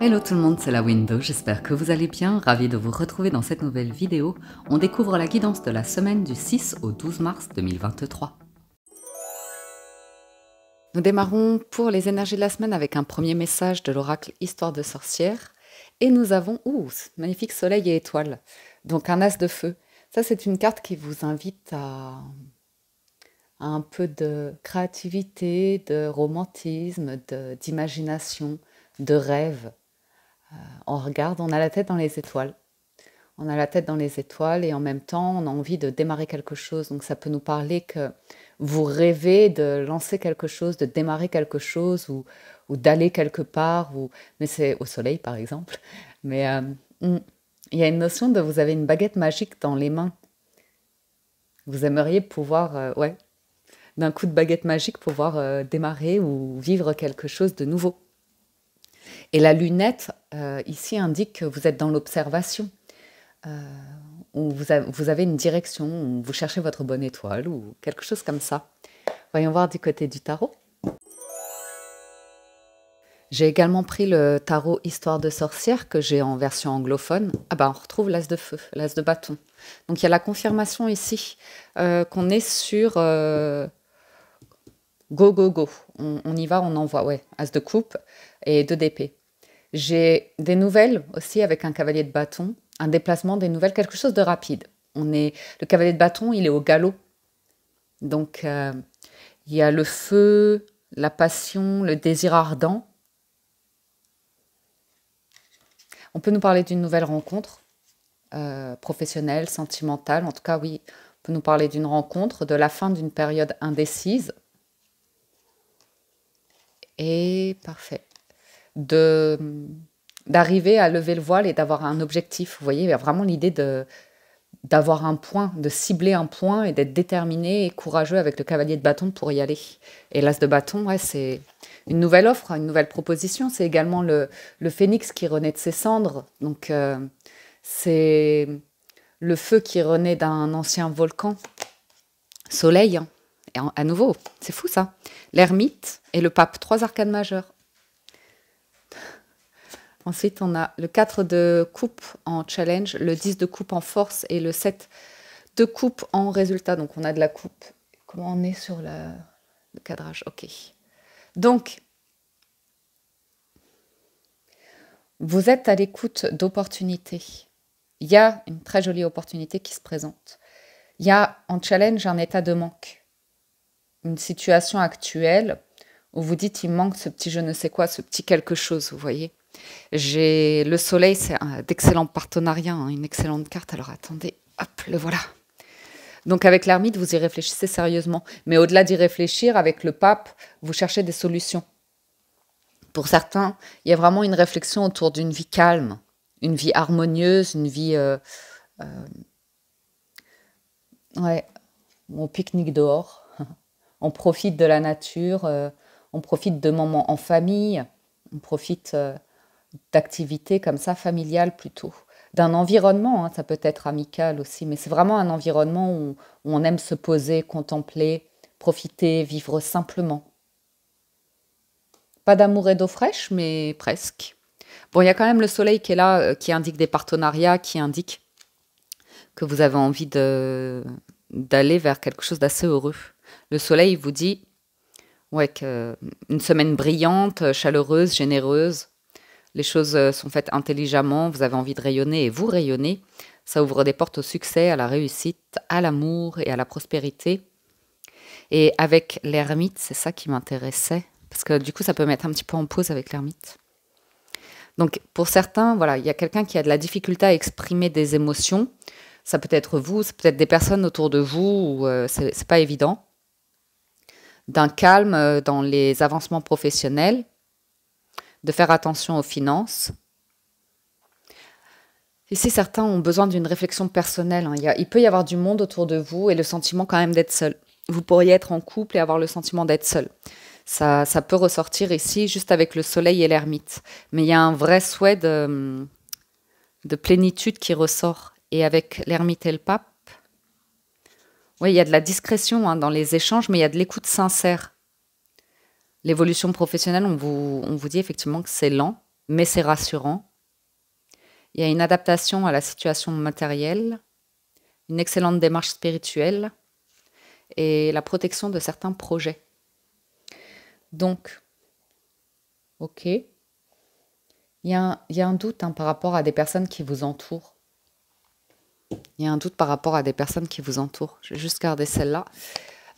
Hello tout le monde, c'est la Window, j'espère que vous allez bien, ravi de vous retrouver dans cette nouvelle vidéo. On découvre la guidance de la semaine du 6 au 12 mars 2023. Nous démarrons pour les énergies de la semaine avec un premier message de l'oracle Histoire de sorcière. Et nous avons, magnifique soleil et étoile, donc un as de feu. Ça c'est une carte qui vous invite à un peu de créativité, de romantisme, d'imagination, de rêve. On regarde, on a la tête dans les étoiles. On a la tête dans les étoiles et en même temps, on a envie de démarrer quelque chose. Donc ça peut nous parler que vous rêvez de lancer quelque chose, de démarrer quelque chose ou d'aller quelque part. Mais c'est au soleil, par exemple. Mais il y a une notion de vous avez une baguette magique dans les mains. Vous aimeriez pouvoir, d'un coup de baguette magique, pouvoir démarrer ou vivre quelque chose de nouveau. Et la lunette, ici, indique que vous êtes dans l'observation, où vous avez une direction, où vous cherchez votre bonne étoile, ou quelque chose comme ça. Voyons voir du côté du tarot. J'ai également pris le tarot Histoire de sorcière, que j'ai en version anglophone. Ah ben, on retrouve l'as de feu, l'as de bâton. Donc il y a la confirmation ici, qu'on est sur go, go, go. On y va, on envoie, ouais, as de coupe et 2 d'épée. J'ai des nouvelles aussi avec un cavalier de bâton, un déplacement, des nouvelles, quelque chose de rapide. Le cavalier de bâton, il est au galop. Donc, il y a le feu, la passion, le désir ardent. On peut nous parler d'une nouvelle rencontre, professionnelle, sentimentale. En tout cas, oui, on peut nous parler d'une rencontre, de la fin d'une période indécise. Et parfait. D'arriver à lever le voile et d'avoir un objectif. Vous voyez, il y a vraiment l'idée d'avoir un point, de cibler un point et d'être déterminé et courageux avec le cavalier de bâton pour y aller. Et l'as de bâton, ouais, c'est une nouvelle offre, une nouvelle proposition. C'est également le phénix qui renaît de ses cendres. Donc, c'est le feu qui renaît d'un ancien volcan. Soleil, hein. Et à nouveau, c'est fou ça. L'ermite et le pape, 3 arcanes majeures. Ensuite, on a le 4 de coupe en challenge, le 10 de coupe en force et le 7 de coupe en résultat. Donc, on a de la coupe. Comment on est sur le cadrage? Ok. Donc, vous êtes à l'écoute d'opportunités. Il y a une très jolie opportunité qui se présente. Il y a en challenge un état de manque. Une situation actuelle où vous dites, il manque ce petit je ne sais quoi, ce petit quelque chose, vous voyez. J'ai le soleil, c'est d'excellents partenariats, hein, une excellente carte. Alors attendez, hop, le voilà. Donc avec l'ermite, vous y réfléchissez sérieusement. Mais au-delà d'y réfléchir, avec le pape, vous cherchez des solutions. Pour certains, il y a vraiment une réflexion autour d'une vie calme, une vie harmonieuse, une vie... ouais, on pique-nique dehors, on profite de la nature, on profite de moments en famille, on profite... d'activités comme ça, familiales plutôt. D'un environnement, hein, ça peut être amical aussi, mais c'est vraiment un environnement où on aime se poser, contempler, profiter, vivre simplement. Pas d'amour et d'eau fraîche, mais presque. Bon, il y a quand même le soleil qui est là, qui indique des partenariats, qui indique que vous avez envie d'aller vers quelque chose d'assez heureux. Le soleil vous dit, ouais, une semaine brillante, chaleureuse, généreuse. Les choses sont faites intelligemment, vous avez envie de rayonner et vous rayonnez. Ça ouvre des portes au succès, à la réussite, à l'amour et à la prospérité. Et avec l'ermite, c'est ça qui m'intéressait, parce que du coup, ça peut mettre un petit peu en pause avec l'ermite. Donc, pour certains, voilà, il y a quelqu'un qui a de la difficulté à exprimer des émotions. Ça peut être vous, ça peut être des personnes autour de vous où c'est pas évident. D'un calme dans les avancements professionnels, de faire attention aux finances. Ici, certains ont besoin d'une réflexion personnelle. Hein. Il peut y avoir du monde autour de vous et le sentiment quand même d'être seul. Vous pourriez être en couple et avoir le sentiment d'être seul. Ça peut ressortir ici juste avec le soleil et l'ermite. Mais il y a un vrai souhait de plénitude qui ressort. Et avec l'ermite et le pape, oui, il y a de la discrétion hein, dans les échanges, mais il y a de l'écoute sincère. L'évolution professionnelle, on vous dit effectivement que c'est lent. mais c'est rassurant. Il y a une adaptation à la situation matérielle, une excellente démarche spirituelle et la protection de certains projets. Donc, ok, il y a un doute par rapport à des personnes qui vous entourent. Il y a un doute par rapport à des personnes qui vous entourent. Je vais juste garder celle-là.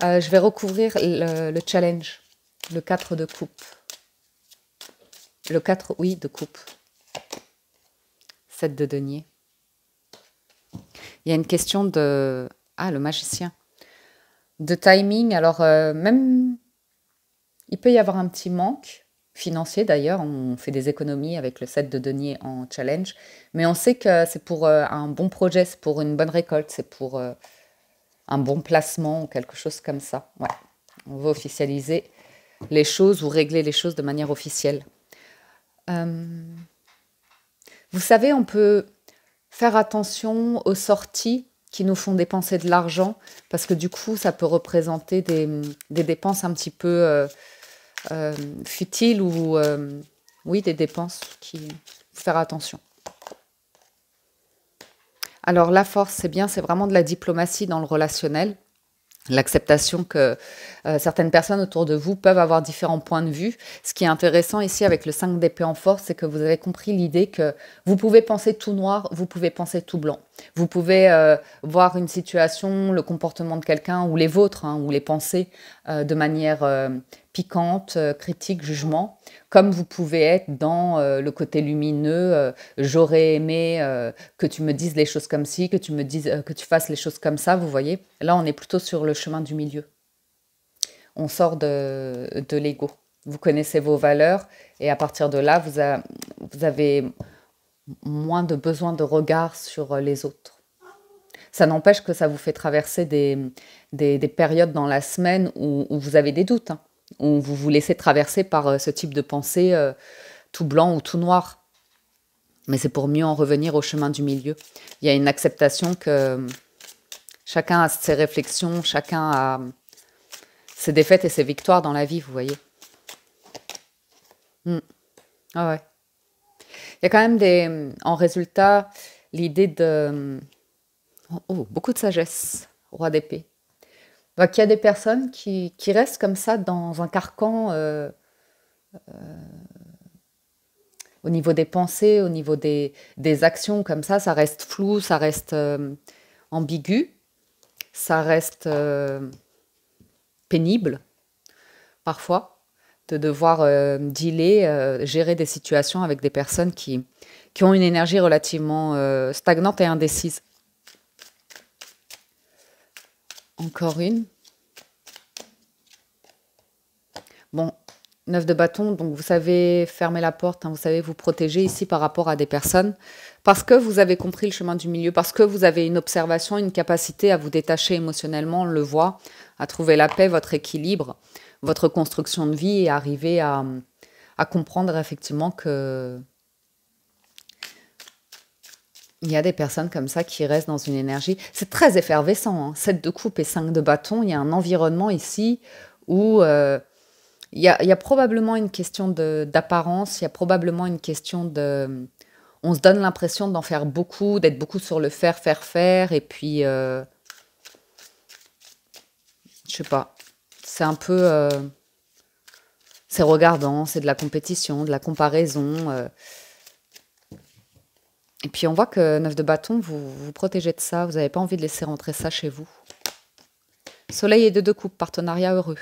Je vais recouvrir le challenge, le 4 de coupe. Le 4, oui, de coupe. 7 de denier. Il y a une question de... Ah, le magicien. De timing. Alors, même... Il peut y avoir un petit manque financier, d'ailleurs. On fait des économies avec le 7 de denier en challenge. Mais on sait que c'est pour un bon projet, c'est pour une bonne récolte, c'est pour un bon placement ou quelque chose comme ça. Ouais. On veut officialiser les choses ou régler les choses de manière officielle. Vous savez, on peut faire attention aux sorties qui nous font dépenser de l'argent parce que du coup, ça peut représenter des dépenses un petit peu futiles ou oui, des dépenses qui faut faire attention. Alors la force, c'est bien, c'est vraiment de la diplomatie dans le relationnel. L'acceptation que certaines personnes autour de vous peuvent avoir différents points de vue. Ce qui est intéressant ici avec le 5 d'épée en force, c'est que vous avez compris l'idée que vous pouvez penser tout noir, vous pouvez penser tout blanc. Vous pouvez voir une situation, le comportement de quelqu'un ou les vôtres, hein, ou les pensées de manière piquante, critique, jugement, comme vous pouvez être dans le côté lumineux. J'aurais aimé que tu me dises les choses comme ci, que tu me dises que tu fasses les choses comme ça, vous voyez. Là, on est plutôt sur le chemin du milieu. On sort de l'ego. Vous connaissez vos valeurs et à partir de là, vous avez moins de besoin de regard sur les autres. Ça n'empêche que ça vous fait traverser des périodes dans la semaine où vous avez des doutes, hein, où vous vous laissez traverser par ce type de pensée tout blanc ou tout noir. Mais c'est pour mieux en revenir au chemin du milieu. Il y a une acceptation que chacun a ses réflexions, chacun a ses défaites et ses victoires dans la vie, vous voyez. Ah ouais. Il y a quand même en résultat, l'idée de... Oh, beaucoup de sagesse, roi d'épée. Donc, il y a des personnes qui restent comme ça dans un carcan au niveau des pensées, au niveau des actions, comme ça reste flou, ça reste ambigu, ça reste pénible, parfois, de devoir dealer, gérer des situations avec des personnes qui ont une énergie relativement stagnante et indécise. Encore une. Bon, 9 de bâton, donc vous savez fermer la porte, hein, vous savez vous protéger ici par rapport à des personnes, parce que vous avez compris le chemin du milieu, parce que vous avez une observation, une capacité à vous détacher émotionnellement, on le voit, à trouver la paix, votre équilibre, votre construction de vie et arriver à comprendre effectivement que il y a des personnes comme ça qui restent dans une énergie. C'est très effervescent, hein. 7 de coupe et 5 de bâton. Il y a un environnement ici où il y a probablement une question d'apparence. Il y a probablement une question de... On se donne l'impression d'en faire beaucoup, d'être beaucoup sur le faire. Et puis, je sais pas, c'est un peu... c'est regardant, c'est de la compétition, de la comparaison... Et puis on voit que 9 de bâton, vous vous protégez de ça, vous n'avez pas envie de laisser rentrer ça chez vous. Soleil et 2 de coupe, partenariat heureux.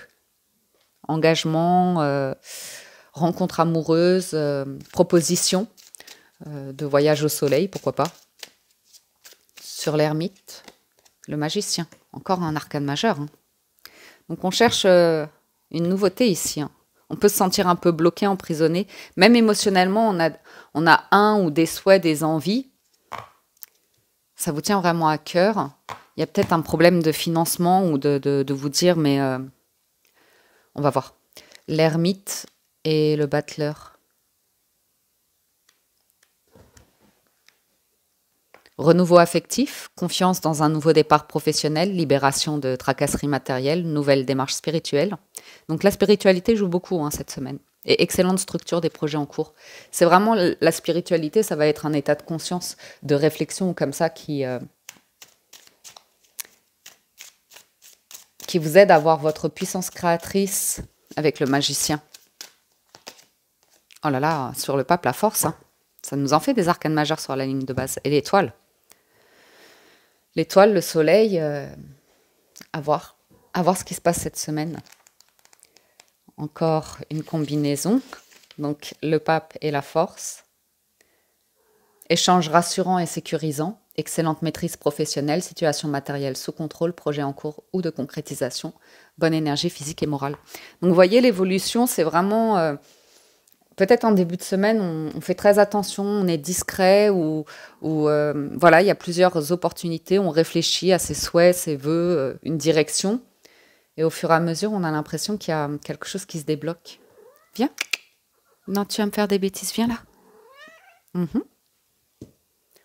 Engagement, rencontre amoureuse, proposition de voyage au soleil, pourquoi pas. Sur l'ermite, le magicien, encore un arcane majeur. Hein. Donc on cherche une nouveauté ici. Hein. On peut se sentir un peu bloqué, emprisonné. Même émotionnellement, on a un ou des souhaits, des envies. Ça vous tient vraiment à cœur. Il y a peut-être un problème de financement ou de vous dire, mais on va voir. L'ermite et le battleur. Renouveau affectif, confiance dans un nouveau départ professionnel, libération de tracasseries matérielles, nouvelle démarche spirituelle. Donc la spiritualité joue beaucoup hein, cette semaine. Et excellente structure des projets en cours. C'est vraiment la spiritualité, ça va être un état de conscience, de réflexion comme ça qui vous aide à voir votre puissance créatrice avec le magicien. Oh là là, sur le pape, la force, hein. Ça nous en fait des arcanes majeures sur la ligne de base. Et l'étoile. L'étoile, le soleil, à voir. À voir ce qui se passe cette semaine. Encore une combinaison. Donc, le pape et la force. Échange rassurant et sécurisant. Excellente maîtrise professionnelle. Situation matérielle sous contrôle. Projet en cours ou de concrétisation. Bonne énergie physique et morale. Donc, vous voyez, l'évolution, c'est vraiment... peut-être en début de semaine, on fait très attention, on est discret ou voilà, il y a plusieurs opportunités, on réfléchit à ses souhaits, ses vœux, une direction. Et au fur et à mesure, on a l'impression qu'il y a quelque chose qui se débloque. Viens. Non, tu vas me faire des bêtises, viens là.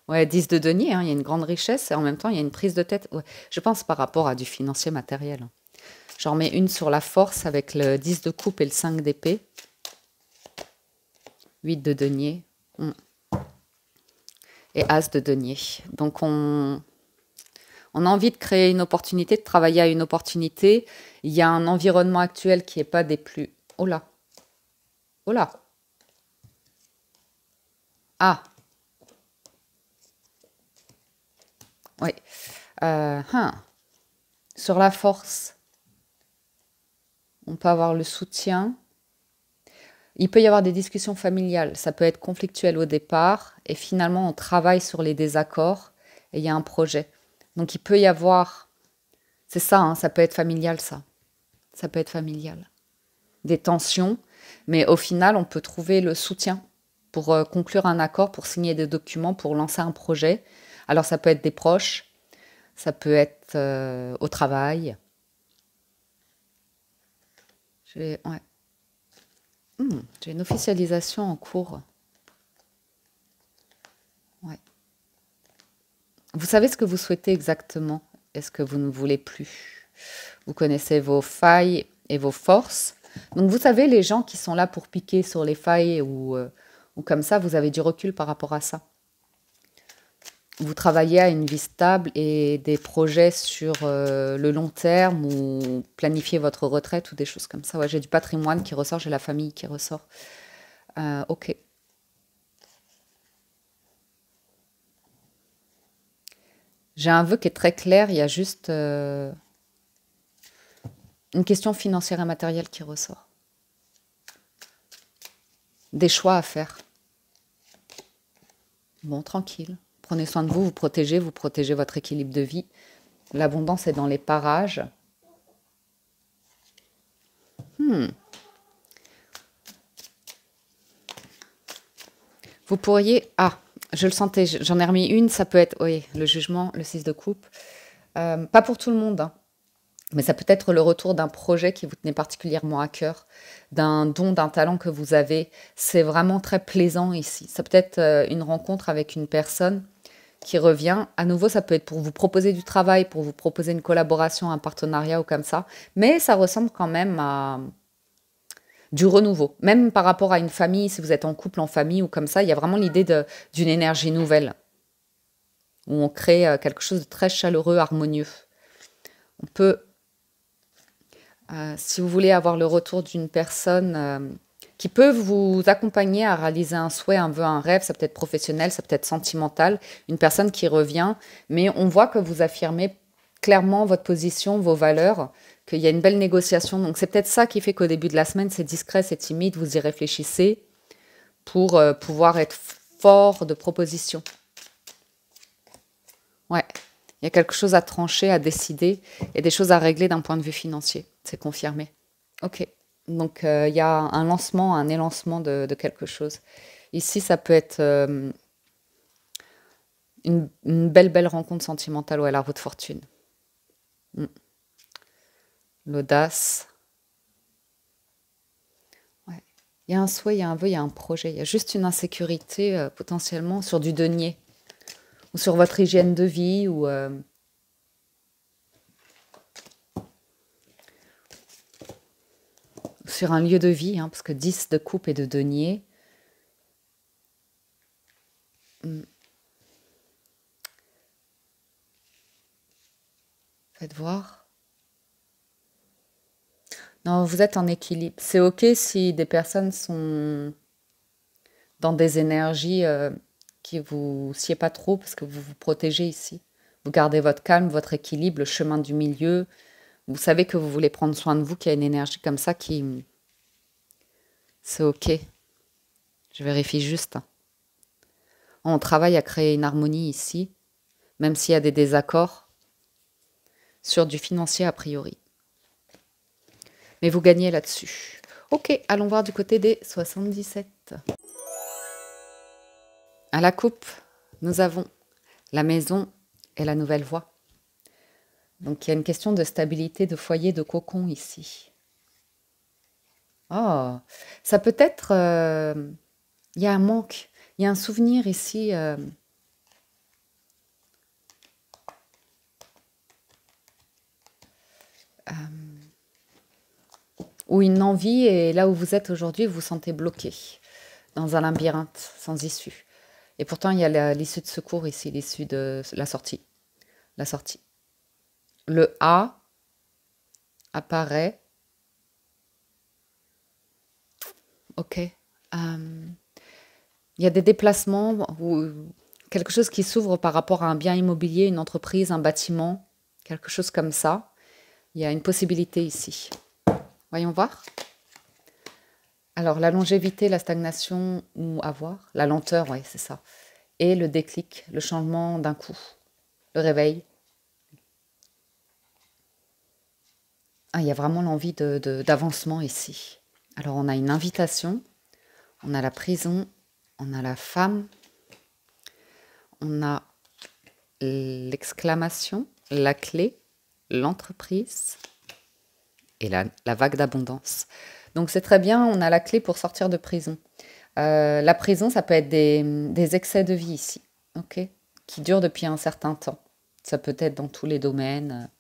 Ouais, 10 de denier, hein, il y a une grande richesse et en même temps, il y a une prise de tête. Ouais, je pense par rapport à du financier matériel. J'en mets une sur la force avec le 10 de coupe et le 5 d'épée. 8 de denier. Et as de denier. Donc, on a envie de créer une opportunité, de travailler à une opportunité. Il y a un environnement actuel qui n'est pas des plus... Oh là. Oh là. Ah. Oui. Sur la force, on peut avoir le soutien. Il peut y avoir des discussions familiales. Ça peut être conflictuel au départ. Et finalement, on travaille sur les désaccords. Et il y a un projet. Donc, il peut y avoir... C'est ça, hein, ça peut être familial, ça. Ça peut être familial. Des tensions. Mais au final, on peut trouver le soutien pour conclure un accord, pour signer des documents, pour lancer un projet. Alors, ça peut être des proches. Ça peut être au travail. Ouais. J'ai une officialisation en cours. Ouais. Vous savez ce que vous souhaitez exactement. Est-ce que vous ne voulez plus? Vous connaissez vos failles et vos forces. Donc vous savez, les gens qui sont là pour piquer sur les failles ou comme ça, vous avez du recul par rapport à ça. Vous travaillez à une vie stable et des projets sur le long terme ou planifier votre retraite ou des choses comme ça. Ouais, j'ai du patrimoine qui ressort, j'ai la famille qui ressort. Ok. J'ai un vœu qui est très clair, il y a juste une question financière et matérielle qui ressort. Des choix à faire. Bon, tranquille. Prenez soin de vous, vous protégez votre équilibre de vie. L'abondance est dans les parages. Vous pourriez... Ah, je le sentais, j'en ai remis une, ça peut être... Oui, le jugement, le 6 de coupe. Pas pour tout le monde, hein. Mais ça peut être le retour d'un projet qui vous tenait particulièrement à cœur, d'un don, d'un talent que vous avez. C'est vraiment très plaisant ici. Ça peut être une rencontre avec une personne qui revient. À nouveau, ça peut être pour vous proposer du travail, pour vous proposer une collaboration, un partenariat ou comme ça. Mais ça ressemble quand même à du renouveau. Même par rapport à une famille, si vous êtes en couple, en famille ou comme ça, il y a vraiment l'idée d'une énergie nouvelle. Où on crée quelque chose de très chaleureux, harmonieux. On peut... si vous voulez avoir le retour d'une personne qui peut vous accompagner à réaliser un souhait, un vœu, un rêve, ça peut être professionnel, ça peut être sentimental, une personne qui revient, mais on voit que vous affirmez clairement votre position, vos valeurs, qu'il y a une belle négociation. Donc c'est peut-être ça qui fait qu'au début de la semaine, c'est discret, c'est timide, vous y réfléchissez pour pouvoir être fort de proposition. Ouais. Il y a quelque chose à trancher, à décider et des choses à régler d'un point de vue financier. C'est confirmé. Ok. Donc, il y a un lancement, un élancement de quelque chose. Ici, ça peut être une belle rencontre sentimentale, ouais, la roue de fortune. L'audace. Ouais. Il y a un souhait, il y a un vœu, il y a un projet. Il y a juste une insécurité potentiellement sur du denier ou sur votre hygiène de vie ou... sur un lieu de vie, hein, parce que 10 de coupe et de denier. Faites voir. Non, vous êtes en équilibre. C'est OK si des personnes sont dans des énergies qui vous sied pas trop, parce que vous vous protégez ici. Vous gardez votre calme, votre équilibre, le chemin du milieu. Vous savez que vous voulez prendre soin de vous, qu'il y a une énergie comme ça qui... C'est OK. Je vérifie juste. On travaille à créer une harmonie ici, même s'il y a des désaccords sur du financier a priori. Mais vous gagnez là-dessus. Ok, allons voir du côté des 77. À la coupe, nous avons la maison et la nouvelle voie. Donc il y a une question de stabilité, de foyer, de cocon ici. Oh, ça peut être... il y a un manque, il y a un souvenir ici... ou une envie, et là où vous êtes aujourd'hui, vous vous sentez bloqué dans un labyrinthe sans issue. Et pourtant, il y a l'issue de secours ici, l'issue de la sortie. La sortie. Le A apparaît. Ok. Il y a des déplacements ou quelque chose qui s'ouvre par rapport à un bien immobilier, une entreprise, un bâtiment, quelque chose comme ça. Il y a une possibilité ici. Voyons voir. Alors, la longévité, la stagnation ou avoir, la lenteur, oui, c'est ça. Et le déclic, le changement d'un coup, le réveil. Ah, il y a vraiment l'envie d'avancement ici. Alors, on a une invitation, on a la prison, on a la femme, on a l'exclamation, la clé, l'entreprise et la vague d'abondance. Donc, c'est très bien, on a la clé pour sortir de prison. La prison, ça peut être des excès de vie ici, ok, qui durent depuis un certain temps. Ça peut être dans tous les domaines.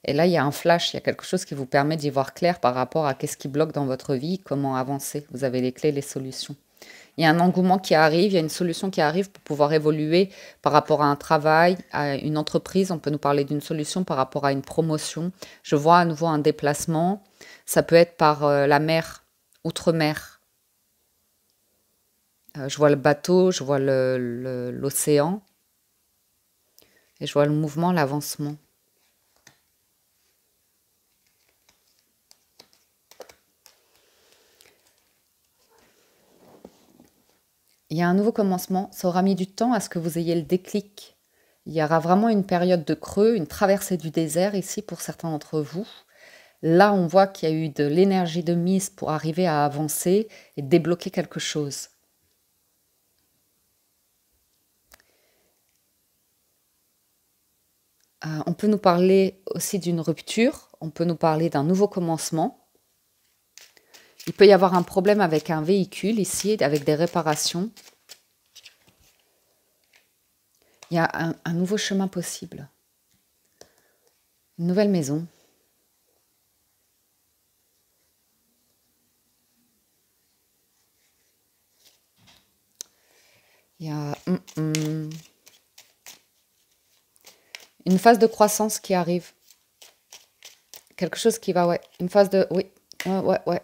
Et là, il y a un flash, il y a quelque chose qui vous permet d'y voir clair par rapport à qu'est-ce qui bloque dans votre vie, comment avancer. Vous avez les clés, les solutions. Il y a un engouement qui arrive, il y a une solution qui arrive pour pouvoir évoluer par rapport à un travail, à une entreprise. On peut nous parler d'une solution par rapport à une promotion. Je vois à nouveau un déplacement. Ça peut être par la mer, outre-mer. Je vois le bateau, je vois l'océan. Et je vois le mouvement, l'avancement. Il y a un nouveau commencement. Ça aura mis du temps à ce que vous ayez le déclic. Il y aura vraiment une période de creux, une traversée du désert ici pour certains d'entre vous. Là, on voit qu'il y a eu de l'énergie de mise pour arriver à avancer et débloquer quelque chose. On peut nous parler aussi d'une rupture. On peut nous parler d'un nouveau commencement. Il peut y avoir un problème avec un véhicule ici, avec des réparations. Il y a un nouveau chemin possible. Une nouvelle maison. Il y a une phase de croissance qui arrive. Quelque chose qui va, ouais. Une phase de... Oui, ouais.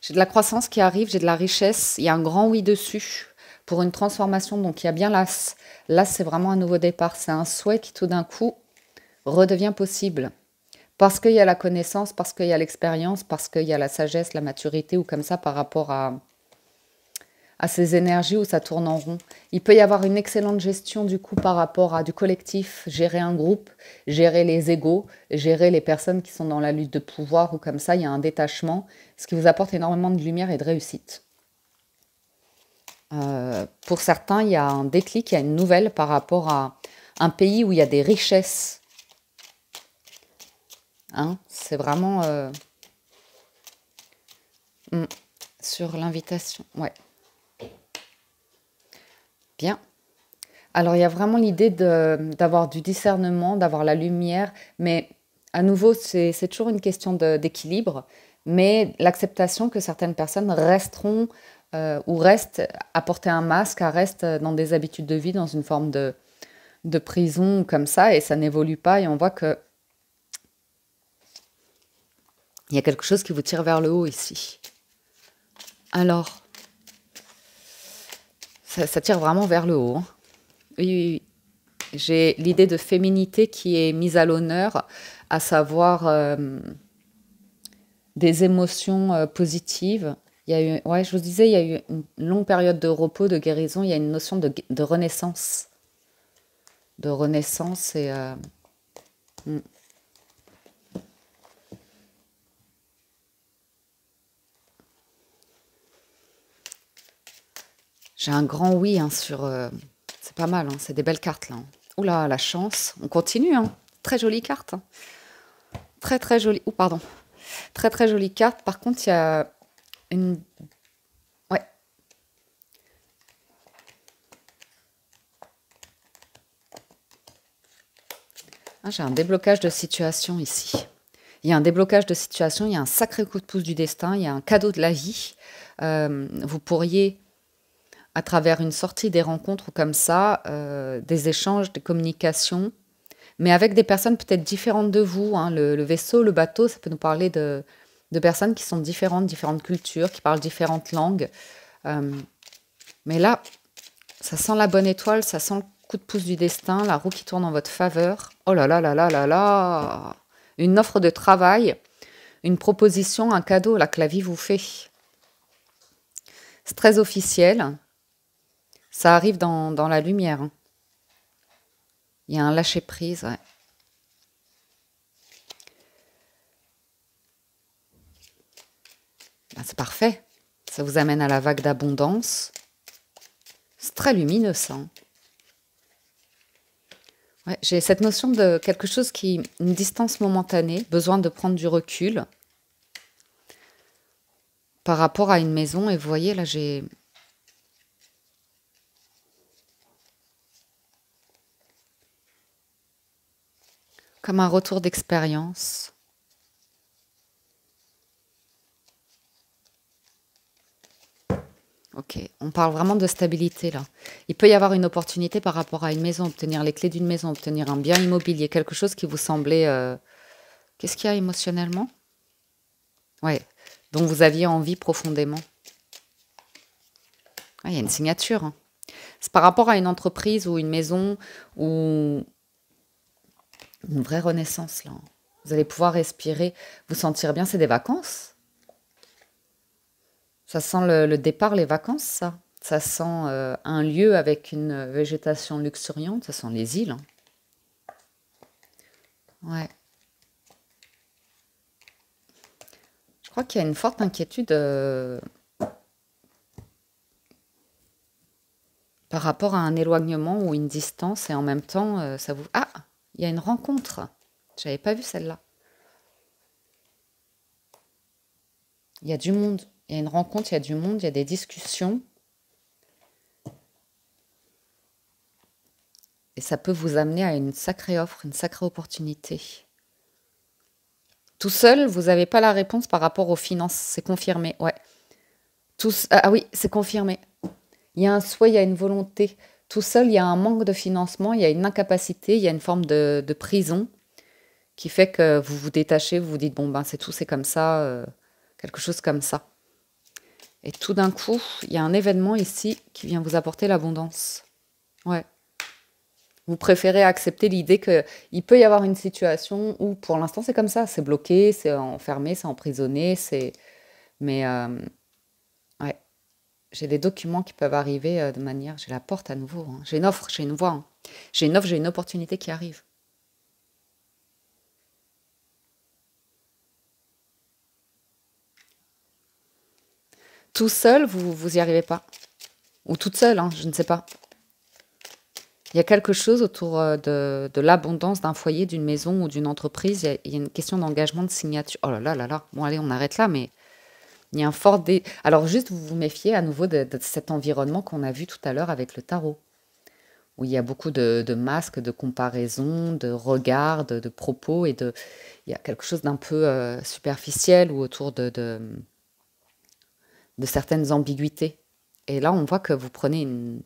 J'ai de la croissance qui arrive, j'ai de la richesse. Il y a un grand oui dessus pour une transformation. Donc, il y a bien l'as. L'as, c'est vraiment un nouveau départ. C'est un souhait qui, tout d'un coup, redevient possible. Parce qu'il y a la connaissance, parce qu'il y a l'expérience, parce qu'il y a la sagesse, la maturité, ou comme ça, par rapport à ces énergies où ça tourne en rond. Il peut y avoir une excellente gestion du coup par rapport à du collectif, gérer un groupe, gérer les égos, gérer les personnes qui sont dans la lutte de pouvoir ou comme ça, il y a un détachement, ce qui vous apporte énormément de lumière et de réussite. Pour certains, il y a un déclic, il y a une nouvelle par rapport à un pays où il y a des richesses. Hein, c'est vraiment sur l'invitation, ouais. Bien. Alors, il y a vraiment l'idée d'avoir du discernement, d'avoir la lumière, mais à nouveau, c'est toujours une question d'équilibre. mais l'acceptation que certaines personnes resteront ou restent à porter un masque, à rester dans des habitudes de vie, dans une forme de prison comme ça, et ça n'évolue pas, et on voit que il y a quelque chose qui vous tire vers le haut ici. Alors, ça tire vraiment vers le haut, hein. Oui, oui, oui. J'ai l'idée de féminité qui est mise à l'honneur, à savoir des émotions positives. Il y a eu, ouais, je vous disais, il y a eu une longue période de repos, de guérison. Il y a une notion de renaissance. De renaissance et... hmm. J'ai un grand oui hein, sur... c'est pas mal, hein, c'est des belles cartes là, hein. Oula, la chance. On continue, hein. Très jolie carte, hein. Très très jolie. Oh, pardon. Très très jolie carte. Par contre, il y a une... Ouais. Ah, j'ai un déblocage de situation ici. Il y a un déblocage de situation, il y a un sacré coup de pouce du destin, il y a un cadeau de la vie. Vous pourriez, à travers une sortie, des rencontres comme ça, des échanges, des communications, mais avec des personnes peut-être différentes de vous, hein. Le vaisseau, le bateau, ça peut nous parler de personnes qui sont différentes, différentes cultures, qui parlent différentes langues. Euh, mais là, ça sent la bonne étoile, ça sent le coup de pouce du destin, la roue qui tourne en votre faveur. Oh là là là là là là! Une offre de travail, une proposition, un cadeau là, que la vie vous fait. C'est très officiel. Ça arrive dans la lumière, hein. Il y a un lâcher-prise, ouais. Ben, c'est parfait. Ça vous amène à la vague d'abondance. C'est très lumineux, ça, hein. Ouais, j'ai cette notion de quelque chose qui... Une distance momentanée, besoin de prendre du recul par rapport à une maison. Et vous voyez, là, j'ai... Comme un retour d'expérience. Ok, on parle vraiment de stabilité là. Il peut y avoir une opportunité par rapport à une maison, obtenir les clés d'une maison, obtenir un bien immobilier, quelque chose qui vous semblait... Qu'est-ce qu'il y a émotionnellement? Ouais, dont vous aviez envie profondément. Ah, il y a une signature, hein. C'est par rapport à une entreprise ou une maison ou une vraie renaissance là. Vous allez pouvoir respirer, vous sentir bien. C'est des vacances. Ça sent le départ, les vacances, ça. Ça sent un lieu avec une végétation luxuriante. Ça sent les îles, hein. Ouais. Je crois qu'il y a une forte inquiétude par rapport à un éloignement ou une distance. Et en même temps, ça vous... Ah, il y a une rencontre. J'avais pas vu celle-là. Il y a du monde. Il y a une rencontre, il y a du monde, il y a des discussions. Et ça peut vous amener à une sacrée offre, une sacrée opportunité. Tout seul, vous n'avez pas la réponse par rapport aux finances. C'est confirmé, ouais. Ah oui, c'est confirmé. Il y a un souhait, il y a une volonté. Tout seul, il y a un manque de financement, il y a une incapacité, il y a une forme de prison qui fait que vous vous détachez, vous vous dites, bon, ben c'est tout, c'est comme ça, quelque chose comme ça. Et tout d'un coup, il y a un événement ici qui vient vous apporter l'abondance. Ouais. Vous préférez accepter l'idée qu'il peut y avoir une situation où, pour l'instant, c'est comme ça, c'est bloqué, c'est enfermé, c'est emprisonné, c'est... Mais, ouais, j'ai des documents qui peuvent arriver de manière... J'ai la porte à nouveau, hein. J'ai une offre, j'ai une voie, hein. J'ai une offre, j'ai une opportunité qui arrive. Tout seul, vous y arrivez pas. Ou toute seule, hein, je ne sais pas. Il y a quelque chose autour de l'abondance d'un foyer, d'une maison ou d'une entreprise. Il y a une question d'engagement, de signature. Oh là là là là. Bon, allez, on arrête là, mais il y a un fort... Alors, juste, vous vous méfiez à nouveau de cet environnement qu'on a vu tout à l'heure avec le tarot, où il y a beaucoup de masques, de comparaisons, de regards, de propos, il y a quelque chose d'un peu superficiel ou autour de certaines ambiguïtés. Et là, on voit que vous prenez une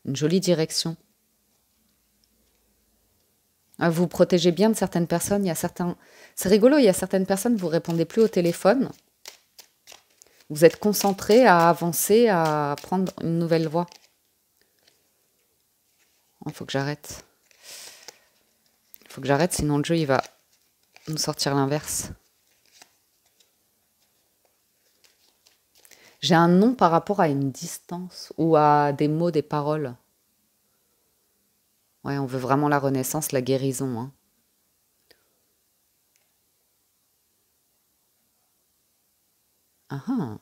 jolie direction. Vous protégez bien de certaines personnes. Il y a certains... C'est rigolo, il y a certaines personnes, vous répondez plus au téléphone. Vous êtes concentré à avancer, à prendre une nouvelle voie. Il faut que j'arrête. Il faut que j'arrête, sinon le jeu, il va nous sortir l'inverse. J'ai un nom par rapport à une distance ou à des mots, des paroles. Ouais, on veut vraiment la renaissance, la guérison. Hein. Ah ah.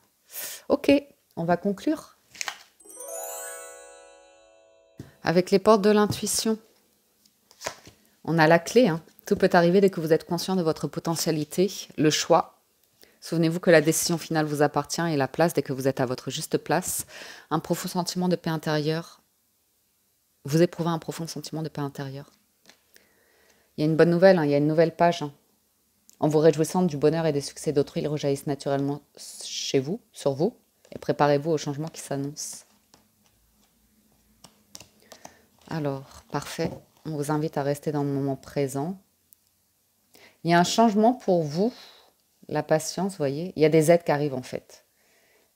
Ok, on va conclure. Avec les portes de l'intuition. On a la clé. Hein. Tout peut arriver dès que vous êtes conscient de votre potentialité, le choix. Souvenez-vous que la décision finale vous appartient et la place dès que vous êtes à votre juste place. Un profond sentiment de paix intérieure. Vous éprouvez un profond sentiment de paix intérieure. Il y a une bonne nouvelle, hein, il y a une nouvelle page. Hein. En vous réjouissant du bonheur et des succès d'autrui, ils rejaillissent naturellement chez vous, sur vous, et préparez-vous au changement qui s'annonce. Alors, parfait. On vous invite à rester dans le moment présent. Il y a un changement pour vous, la patience, vous voyez. Il y a des aides qui arrivent en fait.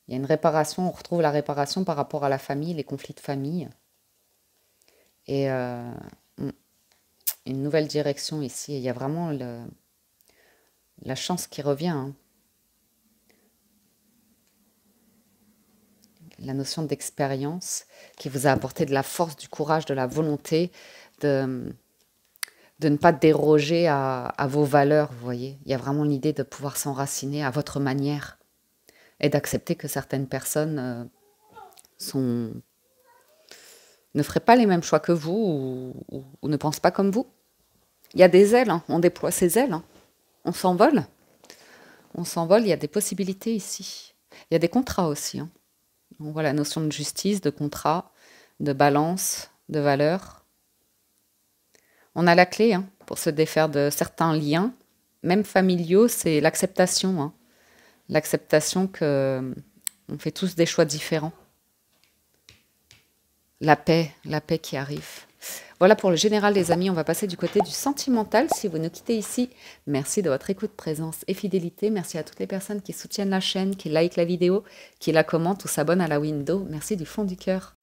Il y a une réparation, on retrouve la réparation par rapport à la famille, les conflits de famille. Et une nouvelle direction ici. Il y a vraiment la chance qui revient. Hein. La notion d'expérience qui vous a apporté de la force, du courage, de la volonté, de ne pas déroger à vos valeurs, vous voyez. Il y a vraiment l'idée de pouvoir s'enraciner à votre manière et d'accepter que certaines personnes ne feraient pas les mêmes choix que vous ou ne pensent pas comme vous. Il y a des ailes, hein. On déploie ses ailes, hein. On s'envole. On s'envole, il y a des possibilités ici. Il y a des contrats aussi. Hein. On voit la notion de justice, de contrat, de balance, de valeur. On a la clé hein, pour se défaire de certains liens, même familiaux, c'est l'acceptation. Hein. L'acceptation que on fait tous des choix différents. La paix qui arrive. Voilà pour le général les amis, on va passer du côté du sentimental. Si vous nous quittez ici, merci de votre écoute, présence et fidélité. Merci à toutes les personnes qui soutiennent la chaîne, qui likent la vidéo, qui la commentent ou s'abonnent à la window. Merci du fond du cœur.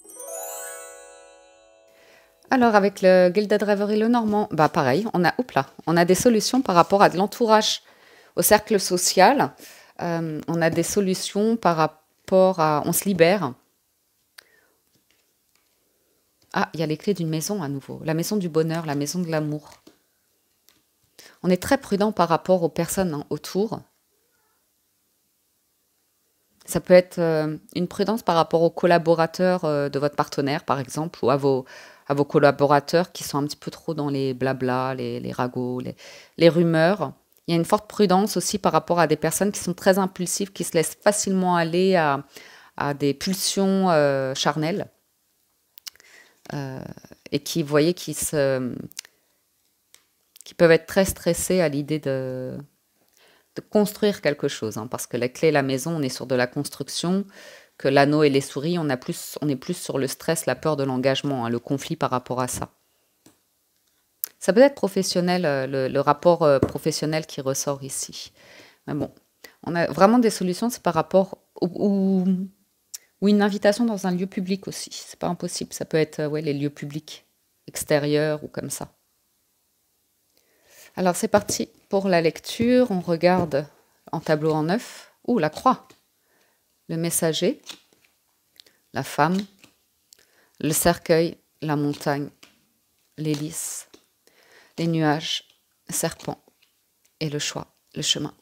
Alors avec le Gilded Reverie le Normand, bah pareil, on a des solutions par rapport à de l'entourage, au cercle social. On a des solutions par rapport à... On se libère. Ah, il y a les clés d'une maison à nouveau. La maison du bonheur, la maison de l'amour. On est très prudent par rapport aux personnes hein, autour. Ça peut être une prudence par rapport aux collaborateurs de votre partenaire, par exemple, ou à vos collaborateurs qui sont un petit peu trop dans les blabla, les ragots, les rumeurs. Il y a une forte prudence aussi par rapport à des personnes qui sont très impulsives, qui se laissent facilement aller à des pulsions charnelles. Et qui, vous voyez, qui peuvent être très stressés à l'idée de construire quelque chose. Hein, parce que la clé, la maison, on est sur de la construction, que l'anneau et les souris, on est plus sur le stress, la peur de l'engagement, hein, le conflit par rapport à ça. Ça peut être professionnel, le rapport professionnel qui ressort ici. Mais bon, on a vraiment des solutions, c'est par rapport ou une invitation dans un lieu public aussi. C'est pas impossible. Ça peut être ouais, les lieux publics, extérieurs ou comme ça. Alors c'est parti pour la lecture. On regarde en tableau en 9. Ouh, la croix. Le messager. La femme. Le cercueil. La montagne. L'hélice. Les nuages. Le serpent. Et le choix. Le chemin.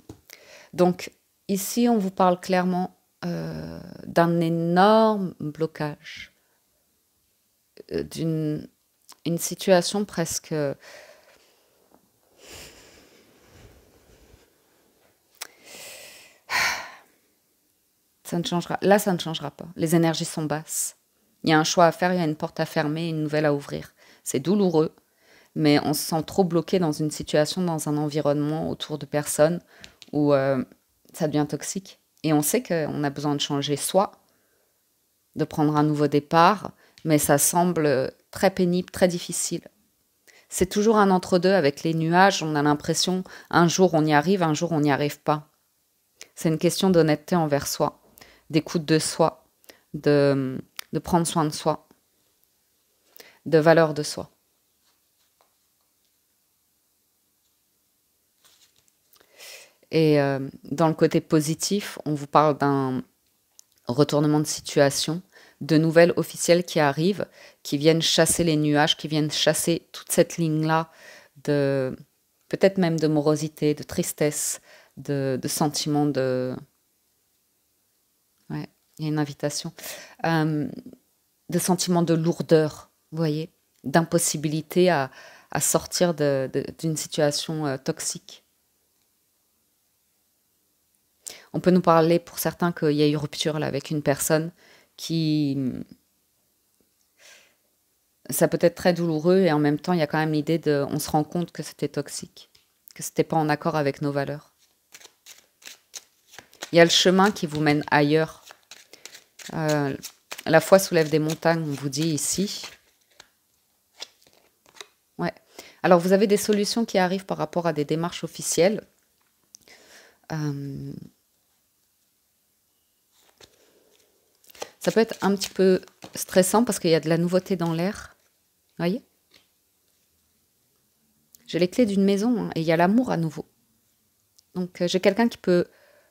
Donc ici, on vous parle clairement d'un énorme blocage, d'une situation presque... Ça ne changera. Là, ça ne changera pas. Les énergies sont basses. Il y a un choix à faire, il y a une porte à fermer, une nouvelle à ouvrir. C'est douloureux, mais on se sent trop bloqué dans une situation, dans un environnement autour de personnes où ça devient toxique. Et on sait qu'on a besoin de changer soi, de prendre un nouveau départ, mais ça semble très pénible, très difficile. C'est toujours un entre-deux avec les nuages, on a l'impression un jour on y arrive, un jour on n'y arrive pas. C'est une question d'honnêteté envers soi, d'écoute de soi, de prendre soin de soi, de valeur de soi. Et dans le côté positif, on vous parle d'un retournement de situation, de nouvelles officielles qui arrivent, qui viennent chasser les nuages, qui viennent chasser toute cette ligne-là de peut-être même de morosité, de tristesse, de sentiments de... Ouais, il y a une invitation. De sentiments de lourdeur, vous voyez, d'impossibilité à sortir d'une situation toxique. On peut nous parler pour certains qu'il y a eu rupture là, avec une personne qui... Ça peut être très douloureux et en même temps, il y a quand même l'idée de... On se rend compte que c'était toxique, que c'était pas en accord avec nos valeurs. Il y a le chemin qui vous mène ailleurs. La foi soulève des montagnes, on vous dit ici. Ouais. Alors, vous avez des solutions qui arrivent par rapport à des démarches officielles. Ça peut être un petit peu stressant parce qu'il y a de la nouveauté dans l'air. Vous voyez? J'ai les clés d'une maison hein, et il y a l'amour à nouveau. Donc, j'ai quelqu'un qui peut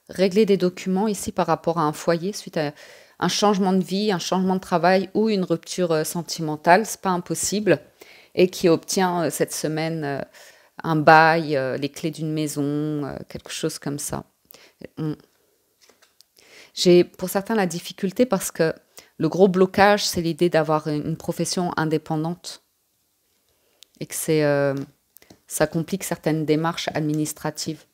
régler des documents ici par rapport à un foyer suite à un changement de vie, un changement de travail ou une rupture sentimentale. C'est pas impossible. Et qui obtient cette semaine un bail, les clés d'une maison, quelque chose comme ça. J'ai pour certains la difficulté parce que le gros blocage, c'est l'idée d'avoir une profession indépendante et que ça complique certaines démarches administratives.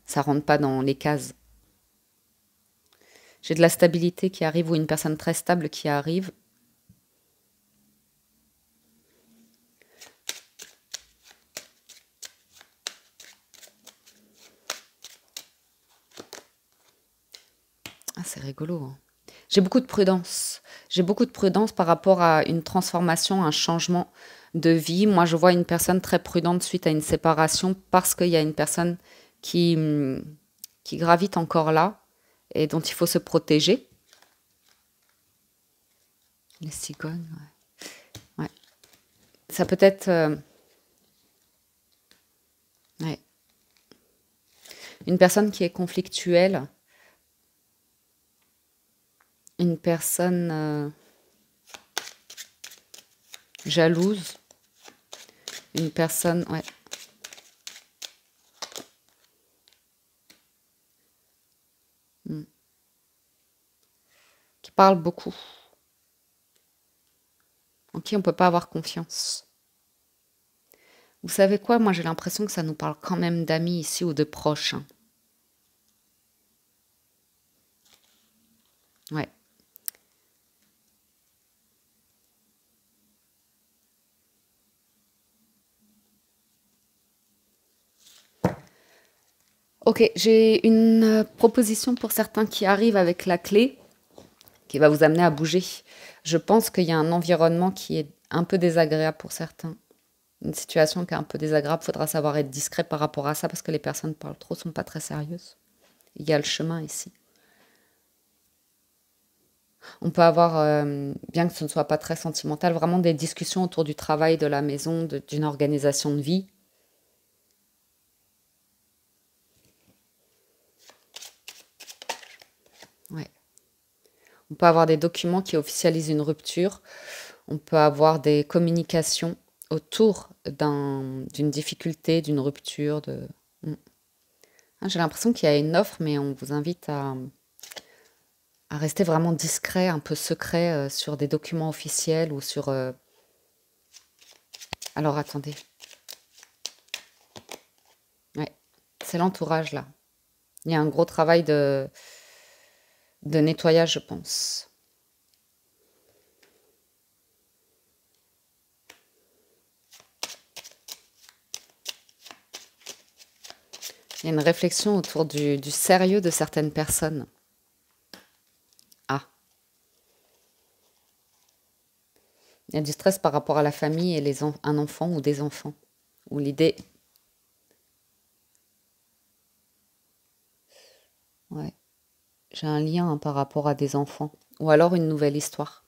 Ça rentre pas dans les cases. J'ai de la stabilité qui arrive ou une personne très stable qui arrive. Ah, c'est rigolo. Hein. J'ai beaucoup de prudence. J'ai beaucoup de prudence par rapport à une transformation, un changement de vie. Moi, je vois une personne très prudente suite à une séparation parce qu'il y a une personne qui gravite encore là et dont il faut se protéger. Les cigognes, ouais. Ouais. Ça peut être... ouais. Une personne qui est conflictuelle. Une personne jalouse. Une personne... Ouais. Qui parle beaucoup. En qui on ne peut pas avoir confiance. Vous savez quoi? Moi, j'ai l'impression que ça nous parle quand même d'amis ici ou de proches. Hein. Ouais. Ok, j'ai une proposition pour certains qui arrivent avec la clé qui va vous amener à bouger. Je pense qu'il y a un environnement qui est un peu désagréable pour certains. Une situation qui est un peu désagréable, il faudra savoir être discret par rapport à ça parce que les personnes parlent trop, sont pas très sérieuses. Il y a le chemin ici. On peut avoir, bien que ce ne soit pas très sentimental, vraiment des discussions autour du travail, de la maison, d'une organisation de vie. Ouais. On peut avoir des documents qui officialisent une rupture. On peut avoir des communications autour d'une difficulté, d'une rupture. J'ai l'impression qu'il y a une offre, mais on vous invite à rester vraiment discret, un peu secret sur des documents officiels ou sur... Alors, attendez. Ouais, c'est l'entourage, là. Il y a un gros travail de nettoyage, je pense. Il y a une réflexion autour du sérieux de certaines personnes. Ah, il y a du stress par rapport à la famille et un enfant ou des enfants. Ou l'idée... Ouais, j'ai un lien par rapport à des enfants. Ou alors une nouvelle histoire.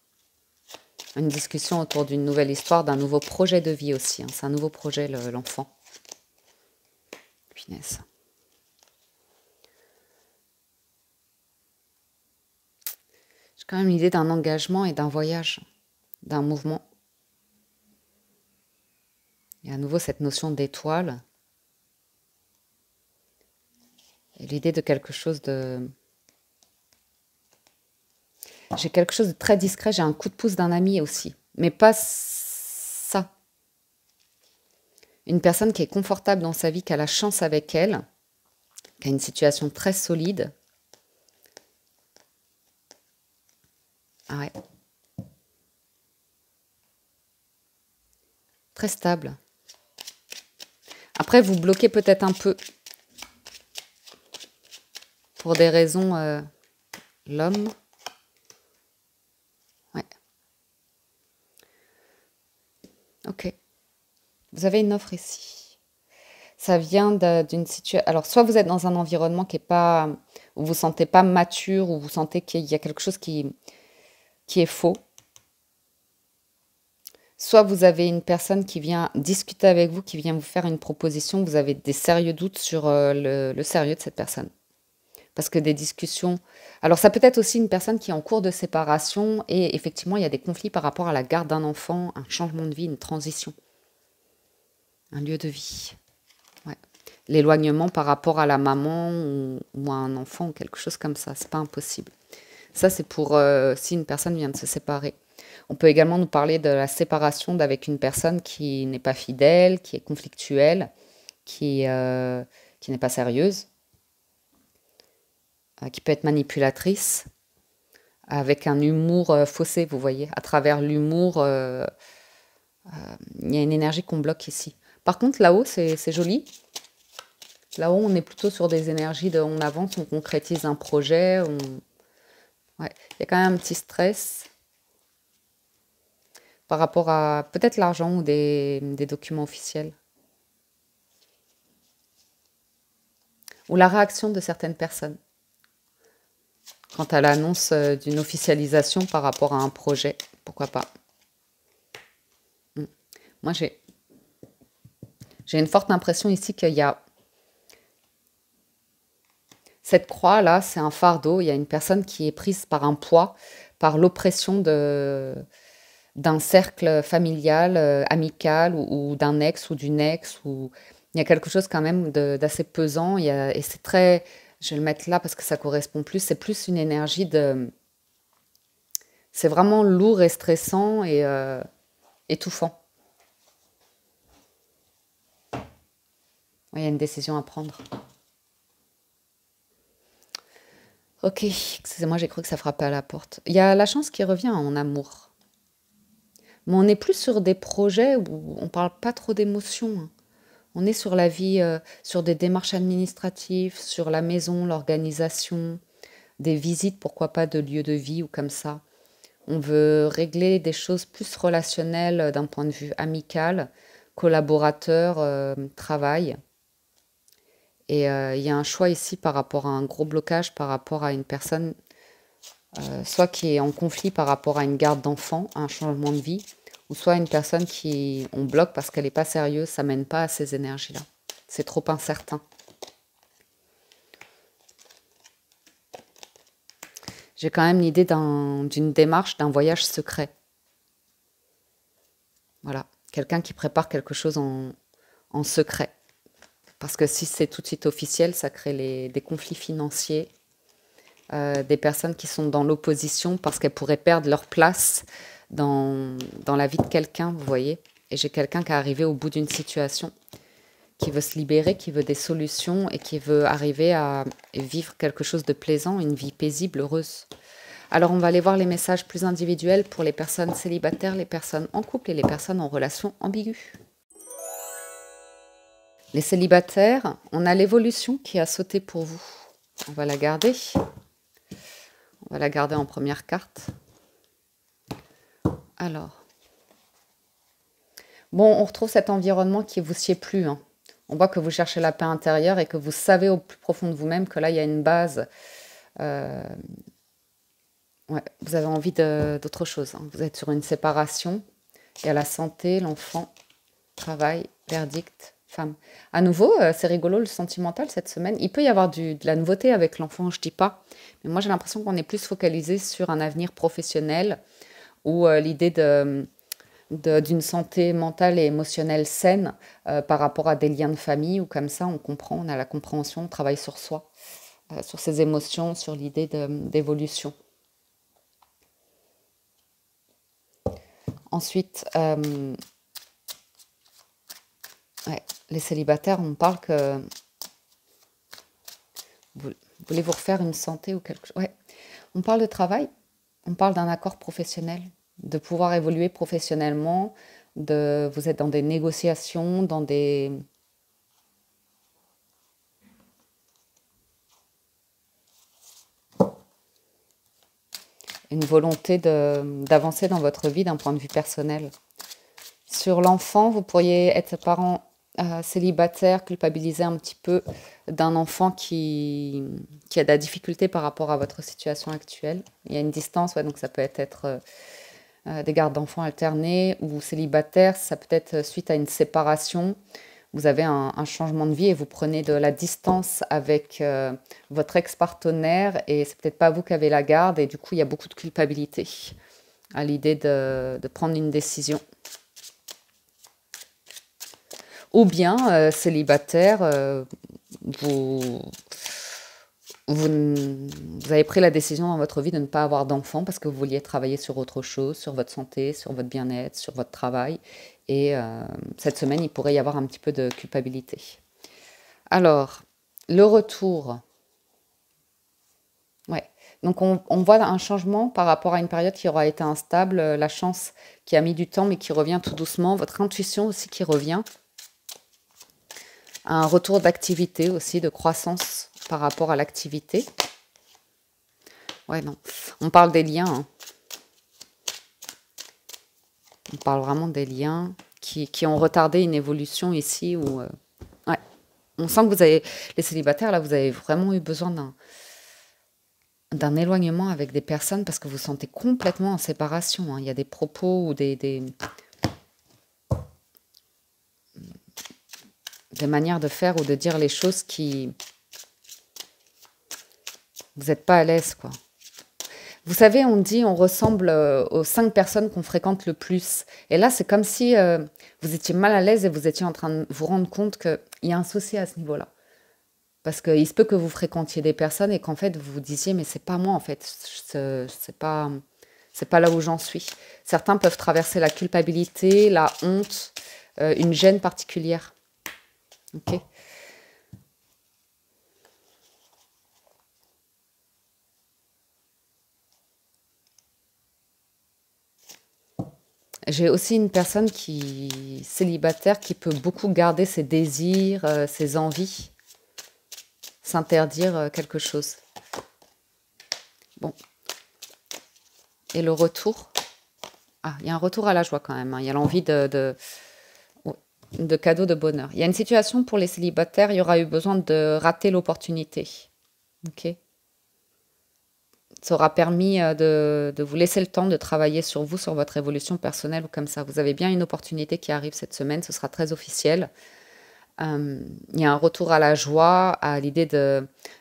Une discussion autour d'une nouvelle histoire, d'un nouveau projet de vie aussi. Hein. C'est un nouveau projet, l'enfant. Punaise. J'ai quand même l'idée d'un engagement et d'un voyage, d'un mouvement. Et à nouveau cette notion d'étoile. Et l'idée de quelque chose de... J'ai quelque chose de très discret, j'ai un coup de pouce d'un ami aussi. Mais pas ça. Une personne qui est confortable dans sa vie, qui a la chance avec elle, qui a une situation très solide. Ah ouais. Très stable. Après, vous bloquez peut-être un peu. Pour des raisons... l'homme... Ouais. Ok. Vous avez une offre ici. Ça vient d'une situation... Alors, soit vous êtes dans un environnement qui est pas... où vous ne vous sentez pas mature, où vous sentez qu'il y a quelque chose qui est faux. Soit vous avez une personne qui vient discuter avec vous, qui vient vous faire une proposition, vous avez des sérieux doutes sur le sérieux de cette personne. Parce que des discussions... Alors ça peut être aussi une personne qui est en cours de séparation et effectivement il y a des conflits par rapport à la garde d'un enfant, un changement de vie, une transition. Un lieu de vie. Ouais. L'éloignement par rapport à la maman ou à un enfant ou quelque chose comme ça, c'est pas impossible. Ça c'est pour si une personne vient de se séparer. On peut également nous parler de la séparation d'avec une personne qui n'est pas fidèle, qui est conflictuelle, qui n'est pas sérieuse, qui peut être manipulatrice, avec un humour faussé, vous voyez. À travers l'humour, il y a une énergie qu'on bloque ici. Par contre, là-haut, c'est joli. Là-haut, on est plutôt sur des énergies de on avance, on concrétise un projet. Ouais. Il y a quand même un petit stress par rapport à peut-être l'argent ou des documents officiels. Ou la réaction de certaines personnes quant à l'annonce d'une officialisation par rapport à un projet. Pourquoi pas. Moi, j'ai une forte impression ici qu'il y a... Cette croix-là, c'est un fardeau. Il y a une personne qui est prise par un poids, par l'oppression d'un cercle familial, amical, ou d'un ex ou d'une ex. Il y a quelque chose quand même d'assez pesant. Et c'est très... Je vais le mettre là parce que ça correspond plus. C'est plus une énergie de... C'est vraiment lourd et stressant et étouffant. Il y a une décision à prendre. Ok, excusez-moi, j'ai cru que ça frappait à la porte. Il y a la chance qui revient en amour. Mais on n'est plus sur des projets où on parle pas trop d'émotions. Hein. On est sur la vie, sur des démarches administratives, sur la maison, l'organisation, des visites, pourquoi pas de lieux de vie ou comme ça. On veut régler des choses plus relationnelles d'un point de vue amical, collaborateur, travail. Et il y a un choix ici par rapport à un gros blocage, par rapport à une personne, soit qui est en conflit par rapport à une garde d'enfant, un changement de vie, ou soit une personne qui on bloque parce qu'elle n'est pas sérieuse, ça mène pas à ces énergies-là. C'est trop incertain. J'ai quand même l'idée d'une démarche, d'un voyage secret. Voilà, quelqu'un qui prépare quelque chose en secret. Parce que si c'est tout de suite officiel, ça crée des conflits financiers, des personnes qui sont dans l'opposition parce qu'elles pourraient perdre leur place dans la vie de quelqu'un, vous voyez. Et j'ai quelqu'un qui est arrivé au bout d'une situation, qui veut se libérer, qui veut des solutions et qui veut arriver à vivre quelque chose de plaisant, une vie paisible, heureuse. Alors on va aller voir les messages plus individuels pour les personnes célibataires, les personnes en couple et les personnes en relation ambiguë. Les célibataires, on a l'évolution qui a sauté pour vous. On va la garder. On va la garder en première carte. Alors. Bon, on retrouve cet environnement qui ne vous sied plus, hein. On voit que vous cherchez la paix intérieure et que vous savez au plus profond de vous-même que là, il y a une base. Ouais, vous avez envie d'autre chose, hein. Vous êtes sur une séparation. Il y a la santé, l'enfant, travail, verdict, femme. À nouveau, c'est rigolo le sentimental cette semaine. Il peut y avoir de la nouveauté avec l'enfant, je dis pas. Mais moi, j'ai l'impression qu'on est plus focalisé sur un avenir professionnel ou l'idée d'une santé mentale et émotionnelle saine par rapport à des liens de famille ou comme ça, on comprend, on a la compréhension, on travaille sur soi, sur ses émotions, sur l'idée d'évolution. Ensuite, ouais, les célibataires, on parle que vous voulez vous refaire une santé ou quelque chose. Ouais, on parle de travail, on parle d'un accord professionnel, de pouvoir évoluer professionnellement, vous êtes dans des négociations, dans une volonté d'avancer dans votre vie d'un point de vue personnel. Sur l'enfant, vous pourriez être parent célibataire, culpabiliser un petit peu d'un enfant qui a de la difficulté par rapport à votre situation actuelle. Il y a une distance, ouais, donc ça peut être des gardes d'enfants alternés ou célibataires, ça peut être suite à une séparation. Vous avez un changement de vie et vous prenez de la distance avec votre ex-partenaire et c'est peut-être pas vous qui avez la garde et du coup il y a beaucoup de culpabilité à l'idée de prendre une décision. Ou bien célibataire, vous avez pris la décision dans votre vie de ne pas avoir d'enfant parce que vous vouliez travailler sur autre chose, sur votre santé, sur votre bien-être, sur votre travail. Et cette semaine, il pourrait y avoir un petit peu de culpabilité. Alors, le retour. Ouais. Donc, on voit un changement par rapport à une période qui aura été instable, la chance qui a mis du temps mais qui revient tout doucement, votre intuition aussi qui revient. Un retour d'activité aussi, de croissance par rapport à l'activité. Ouais, non. On parle des liens, hein. On parle vraiment des liens qui ont retardé une évolution ici. Ouais. On sent que vous avez, les célibataires, là, vous avez vraiment eu besoin d'un éloignement avec des personnes parce que vous vous sentez complètement en séparation, hein. Il y a des propos ou des manières de faire ou de dire les choses qui... Vous n'êtes pas à l'aise, quoi. Vous savez, on dit on ressemble aux 5 personnes qu'on fréquente le plus. Et là, c'est comme si vous étiez mal à l'aise et vous étiez en train de vous rendre compte qu'il y a un souci à ce niveau-là. Parce qu'il se peut que vous fréquentiez des personnes et qu'en fait, vous vous disiez, mais c'est pas moi, en fait. C'est pas là où j'en suis. Certains peuvent traverser la culpabilité, la honte, une gêne particulière. Ok ? J'ai aussi une personne célibataire qui peut beaucoup garder ses désirs, ses envies, s'interdire quelque chose. Bon. Et le retour. Ah, il y a un retour à la joie quand même, hein. Il y a l'envie de cadeaux de bonheur. Il y a une situation pour les célibataires, il y aura eu besoin de rater l'opportunité. Ok. Ça aura permis de vous laisser le temps de travailler sur vous, sur votre évolution personnelle ou comme ça. Vous avez bien une opportunité qui arrive cette semaine, ce sera très officiel. Il y a un retour à la joie, à l'idée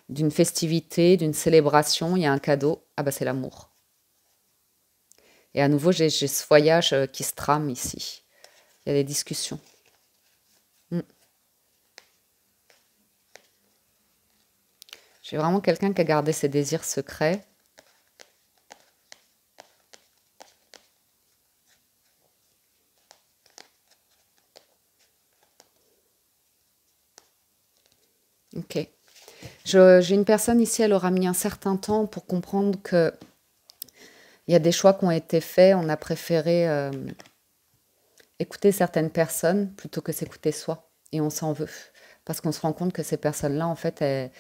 d'une festivité, d'une célébration. Il y a un cadeau. Ah bah c'est l'amour. Et à nouveau, j'ai ce voyage qui se trame ici. Il y a des discussions. J'ai vraiment quelqu'un qui a gardé ses désirs secrets. Ok. J'ai une personne ici, elle aura mis un certain temps pour comprendre que il y a des choix qui ont été faits. On a préféré écouter certaines personnes plutôt que s'écouter soi. Et on s'en veut. parce qu'on se rend compte que ces personnes-là, en fait, elles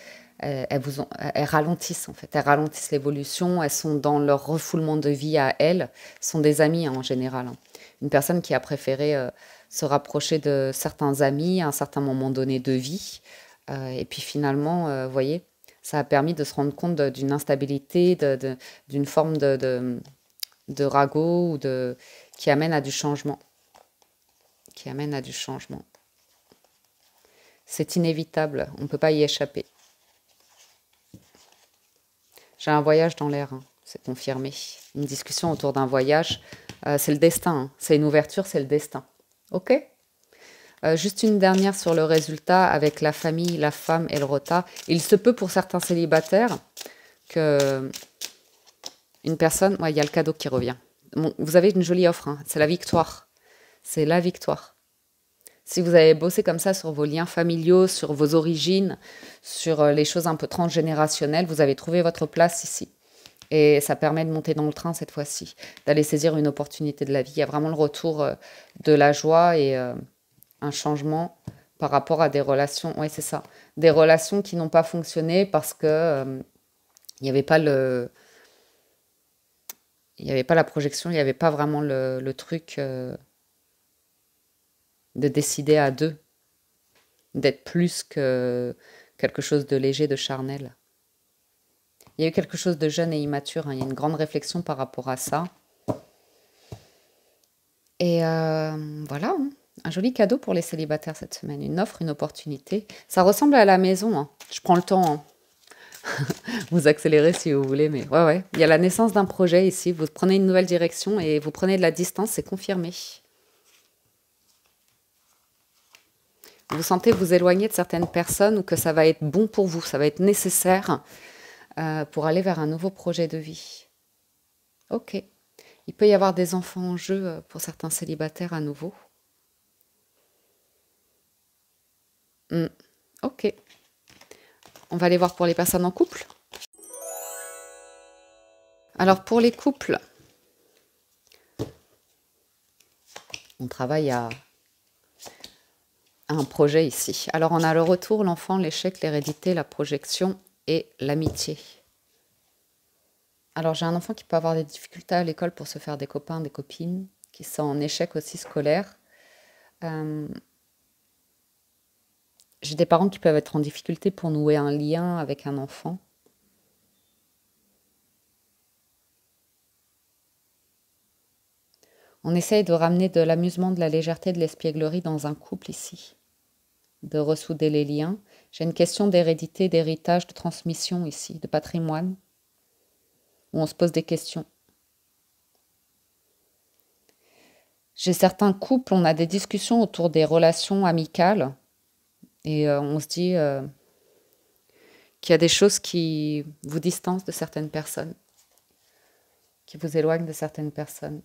ralentissent, en fait. Elles ralentissent l'évolution, elles sont dans leur refoulement de vie à elles. Ce sont des amis, hein, en général, hein. Une personne qui a préféré se rapprocher de certains amis à un certain moment donné de vie. Et puis finalement, vous voyez, ça a permis de se rendre compte d'une instabilité, d'une forme de ragot qui amène à du changement. Qui amène à du changement. C'est inévitable, on ne peut pas y échapper. J'ai un voyage dans l'air, hein, c'est confirmé. Une discussion autour d'un voyage, c'est le destin, hein. C'est une ouverture, c'est le destin. Ok? Juste une dernière sur le résultat avec la famille, la femme et le rota. Il se peut pour certains célibataires que une personne... Ouais, il y a le cadeau qui revient. Bon, vous avez une jolie offre, hein, c'est la victoire. C'est la victoire. Si vous avez bossé comme ça sur vos liens familiaux, sur vos origines, sur les choses un peu transgénérationnelles, vous avez trouvé votre place ici. Et ça permet de monter dans le train cette fois-ci, d'aller saisir une opportunité de la vie. Il y a vraiment le retour de la joie et un changement par rapport à des relations. Oui, c'est ça. Des relations qui n'ont pas fonctionné parce que il n'y avait pas il n'y avait pas la projection, il n'y avait pas vraiment le truc de décider à deux, d'être plus que quelque chose de léger, de charnel. Il y a eu quelque chose de jeune et immature, hein. Il y a une grande réflexion par rapport à ça. Et voilà, hein. Un joli cadeau pour les célibataires cette semaine. Une offre, une opportunité. Ça ressemble à la maison, hein. Je prends le temps, hein. Vous accélérez si vous voulez, mais ouais. Il y a la naissance d'un projet ici. Vous prenez une nouvelle direction et vous prenez de la distance, c'est confirmé. Vous sentez vous éloigner de certaines personnes ou que ça va être bon pour vous, ça va être nécessaire pour aller vers un nouveau projet de vie. Ok. Il peut y avoir des enfants en jeu pour certains célibataires à nouveau. Ok. On va aller voir pour les personnes en couple. Alors pour les couples, on travaille à un projet ici. Alors on a le retour, l'enfant, l'échec, l'hérédité, la projection et l'amitié. Alors j'ai un enfant qui peut avoir des difficultés à l'école pour se faire des copains, des copines, qui sont en échec aussi scolaire. J'ai des parents qui peuvent être en difficulté pour nouer un lien avec un enfant. On essaye de ramener de l'amusement, de la légèreté, de l'espièglerie dans un couple ici. De ressouder les liens. J'ai une question d'hérédité, d'héritage, de transmission ici, de patrimoine, où on se pose des questions. J'ai certains couples, on a des discussions autour des relations amicales, et on se dit qu'il y a des choses qui vous distancent de certaines personnes, qui vous éloignent de certaines personnes.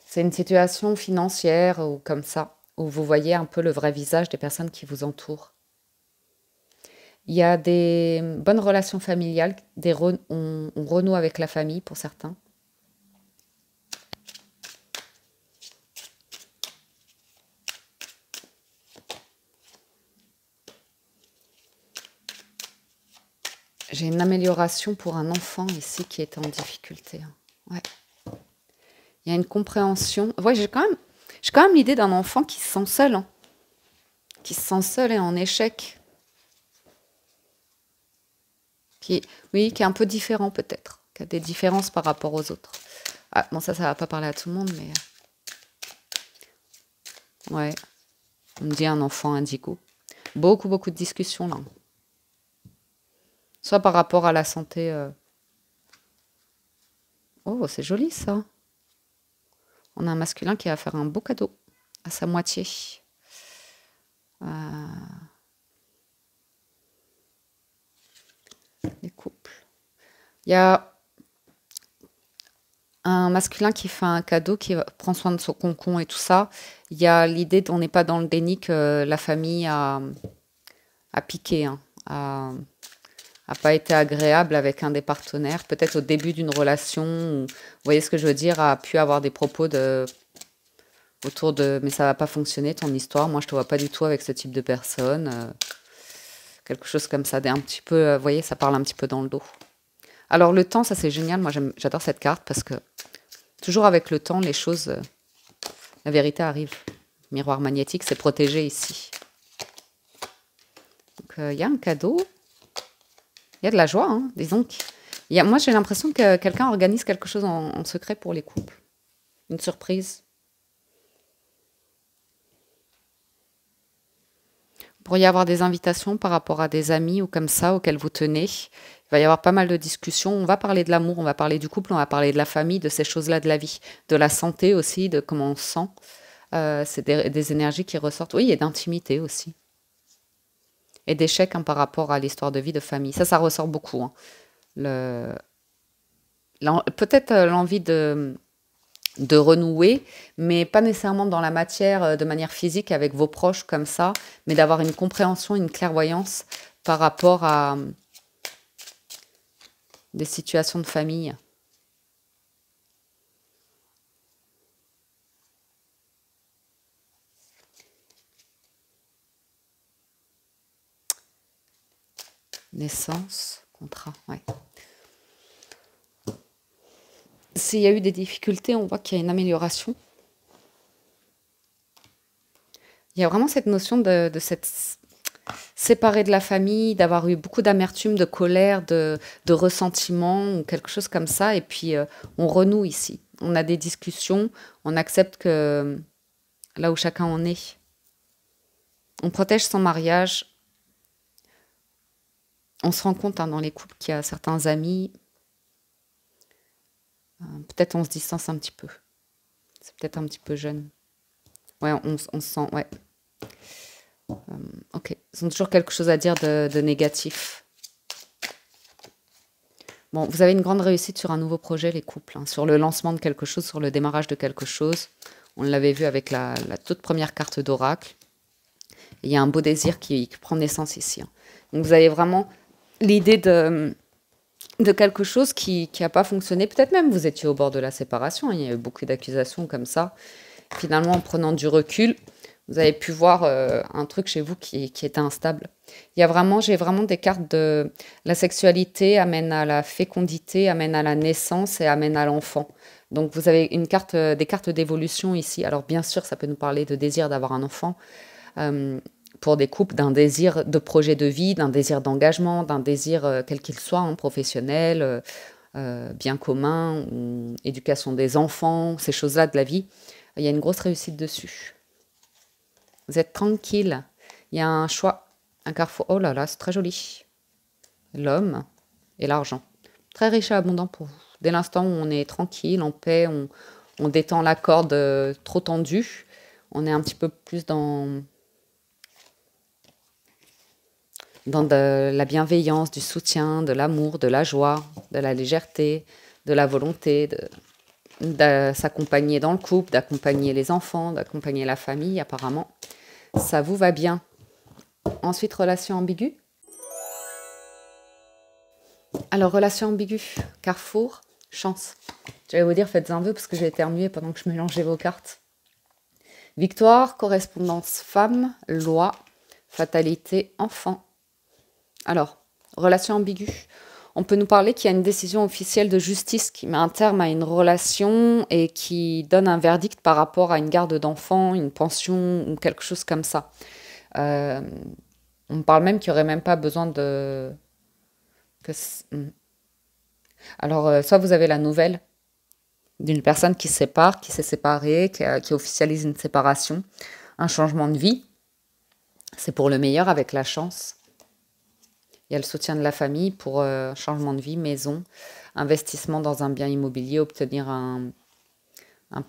C'est une situation financière ou comme ça, où vous voyez un peu le vrai visage des personnes qui vous entourent. Il y a des bonnes relations familiales, on renoue avec la famille pour certains. J'ai une amélioration pour un enfant ici qui est en difficulté. Ouais. Il y a une compréhension. Ouais, j'ai quand même l'idée d'un enfant qui se sent seul, hein. Qui se sent seul et en échec. Qui est un peu différent peut-être. Qui a des différences par rapport aux autres. Ah, bon, ça va pas parler à tout le monde, mais... Ouais. On me dit un enfant indigo. Beaucoup de discussions là. Soit par rapport à la santé. Oh, c'est joli ça. On a un masculin qui va faire un beau cadeau à sa moitié. Les couples. Il y a un masculin qui fait un cadeau, qui prend soin de son concon et tout ça. Il y a l'idée qu'on n'est pas dans le déni que la famille a piqué, hein, a pas été agréable avec un des partenaires. Peut-être au début d'une relation, vous voyez ce que je veux dire, a pu avoir des propos autour de « mais ça va pas fonctionner ton histoire, moi je te vois pas du tout avec ce type de personne ». quelque chose comme ça, un petit peu, vous voyez, ça parle un petit peu dans le dos. Alors le temps, ça c'est génial, moi j'adore cette carte parce que toujours avec le temps, les choses, la vérité arrive. Miroir magnétique, c'est protégé ici. Donc il y a un cadeau, il y a de la joie, hein, disons. Moi j'ai l'impression que quelqu'un organise quelque chose en secret pour les couples. Une surprise. Vous pourriez avoir des invitations par rapport à des amis ou comme ça auxquels vous tenez. Il va y avoir pas mal de discussions. On va parler de l'amour, on va parler du couple, on va parler de la famille, de ces choses-là de la vie, de la santé aussi, de comment on se sent. C'est des énergies qui ressortent. Oui, et d'intimité aussi. Et d'échec par rapport à l'histoire de vie de famille. Ça ressort beaucoup. Hein. Peut-être l'envie de renouer, mais pas nécessairement dans la matière, de manière physique avec vos proches comme ça, mais d'avoir une compréhension, une clairvoyance par rapport à des situations de famille. Naissance, contrat, ouais. S'il y a eu des difficultés, on voit qu'il y a une amélioration. Il y a vraiment cette notion de s'être séparé de la famille, d'avoir eu beaucoup d'amertume, de colère, de ressentiment ou quelque chose comme ça. Et puis, on renoue ici. On a des discussions, on accepte que là où chacun en est. On protège son mariage. On se rend compte dans les couples qu'il y a certains amis. Peut-être on se distance un petit peu. C'est peut-être un petit peu jeune. Ouais, on se sent, ouais. Ok, ils ont toujours quelque chose à dire de négatif. Bon, vous avez une grande réussite sur un nouveau projet, les couples, hein, sur le lancement de quelque chose, sur le démarrage de quelque chose. On l'avait vu avec la toute première carte d'oracle. Il y a un beau désir qui prend naissance ici. Hein. Donc vous avez vraiment l'idée de quelque chose qui n'a pas fonctionné. Peut-être même vous étiez au bord de la séparation. Hein, il y a eu beaucoup d'accusations comme ça. Finalement, en prenant du recul, vous avez pu voir un truc chez vous qui était instable. J'ai vraiment des cartes de la sexualité amène à la fécondité, amène à la naissance et amène à l'enfant. Donc vous avez des cartes d'évolution ici. Alors bien sûr, ça peut nous parler de désir d'avoir un enfant pour des couples, d'un désir de projet de vie, d'un désir d'engagement, d'un désir quel qu'il soit, hein, professionnel, bien commun, ou éducation des enfants, ces choses-là de la vie. Il y a une grosse réussite dessus. Vous êtes tranquille. Il y a un choix, un carrefour. Oh là là, c'est très joli. L'homme et l'argent. Très riche et abondant pour vous. Dès l'instant où on est tranquille, en paix, on détend la corde trop tendue. On est un petit peu plus dans de la bienveillance, du soutien, de l'amour, de la joie, de la légèreté, de la volonté, de s'accompagner dans le couple, d'accompagner les enfants, d'accompagner la famille, apparemment. Ça vous va bien. Ensuite, relation ambiguë. Alors, relation ambiguë, carrefour, chance. J'allais vous dire, faites un vœu parce que j'ai éternué pendant que je mélangeais vos cartes. Victoire, correspondance femme, loi, fatalité, enfant. Alors, relation ambiguë. On peut nous parler qu'il y a une décision officielle de justice qui met un terme à une relation et qui donne un verdict par rapport à une garde d'enfant, une pension ou quelque chose comme ça. On parle même qu'il n'y aurait même pas besoin de... Alors, soit vous avez la nouvelle d'une personne qui se sépare, qui s'est séparée, qui officialise une séparation, un changement de vie. C'est pour le meilleur avec la chance. Il y a le soutien de la famille pour changement de vie, maison, investissement dans un bien immobilier, obtenir un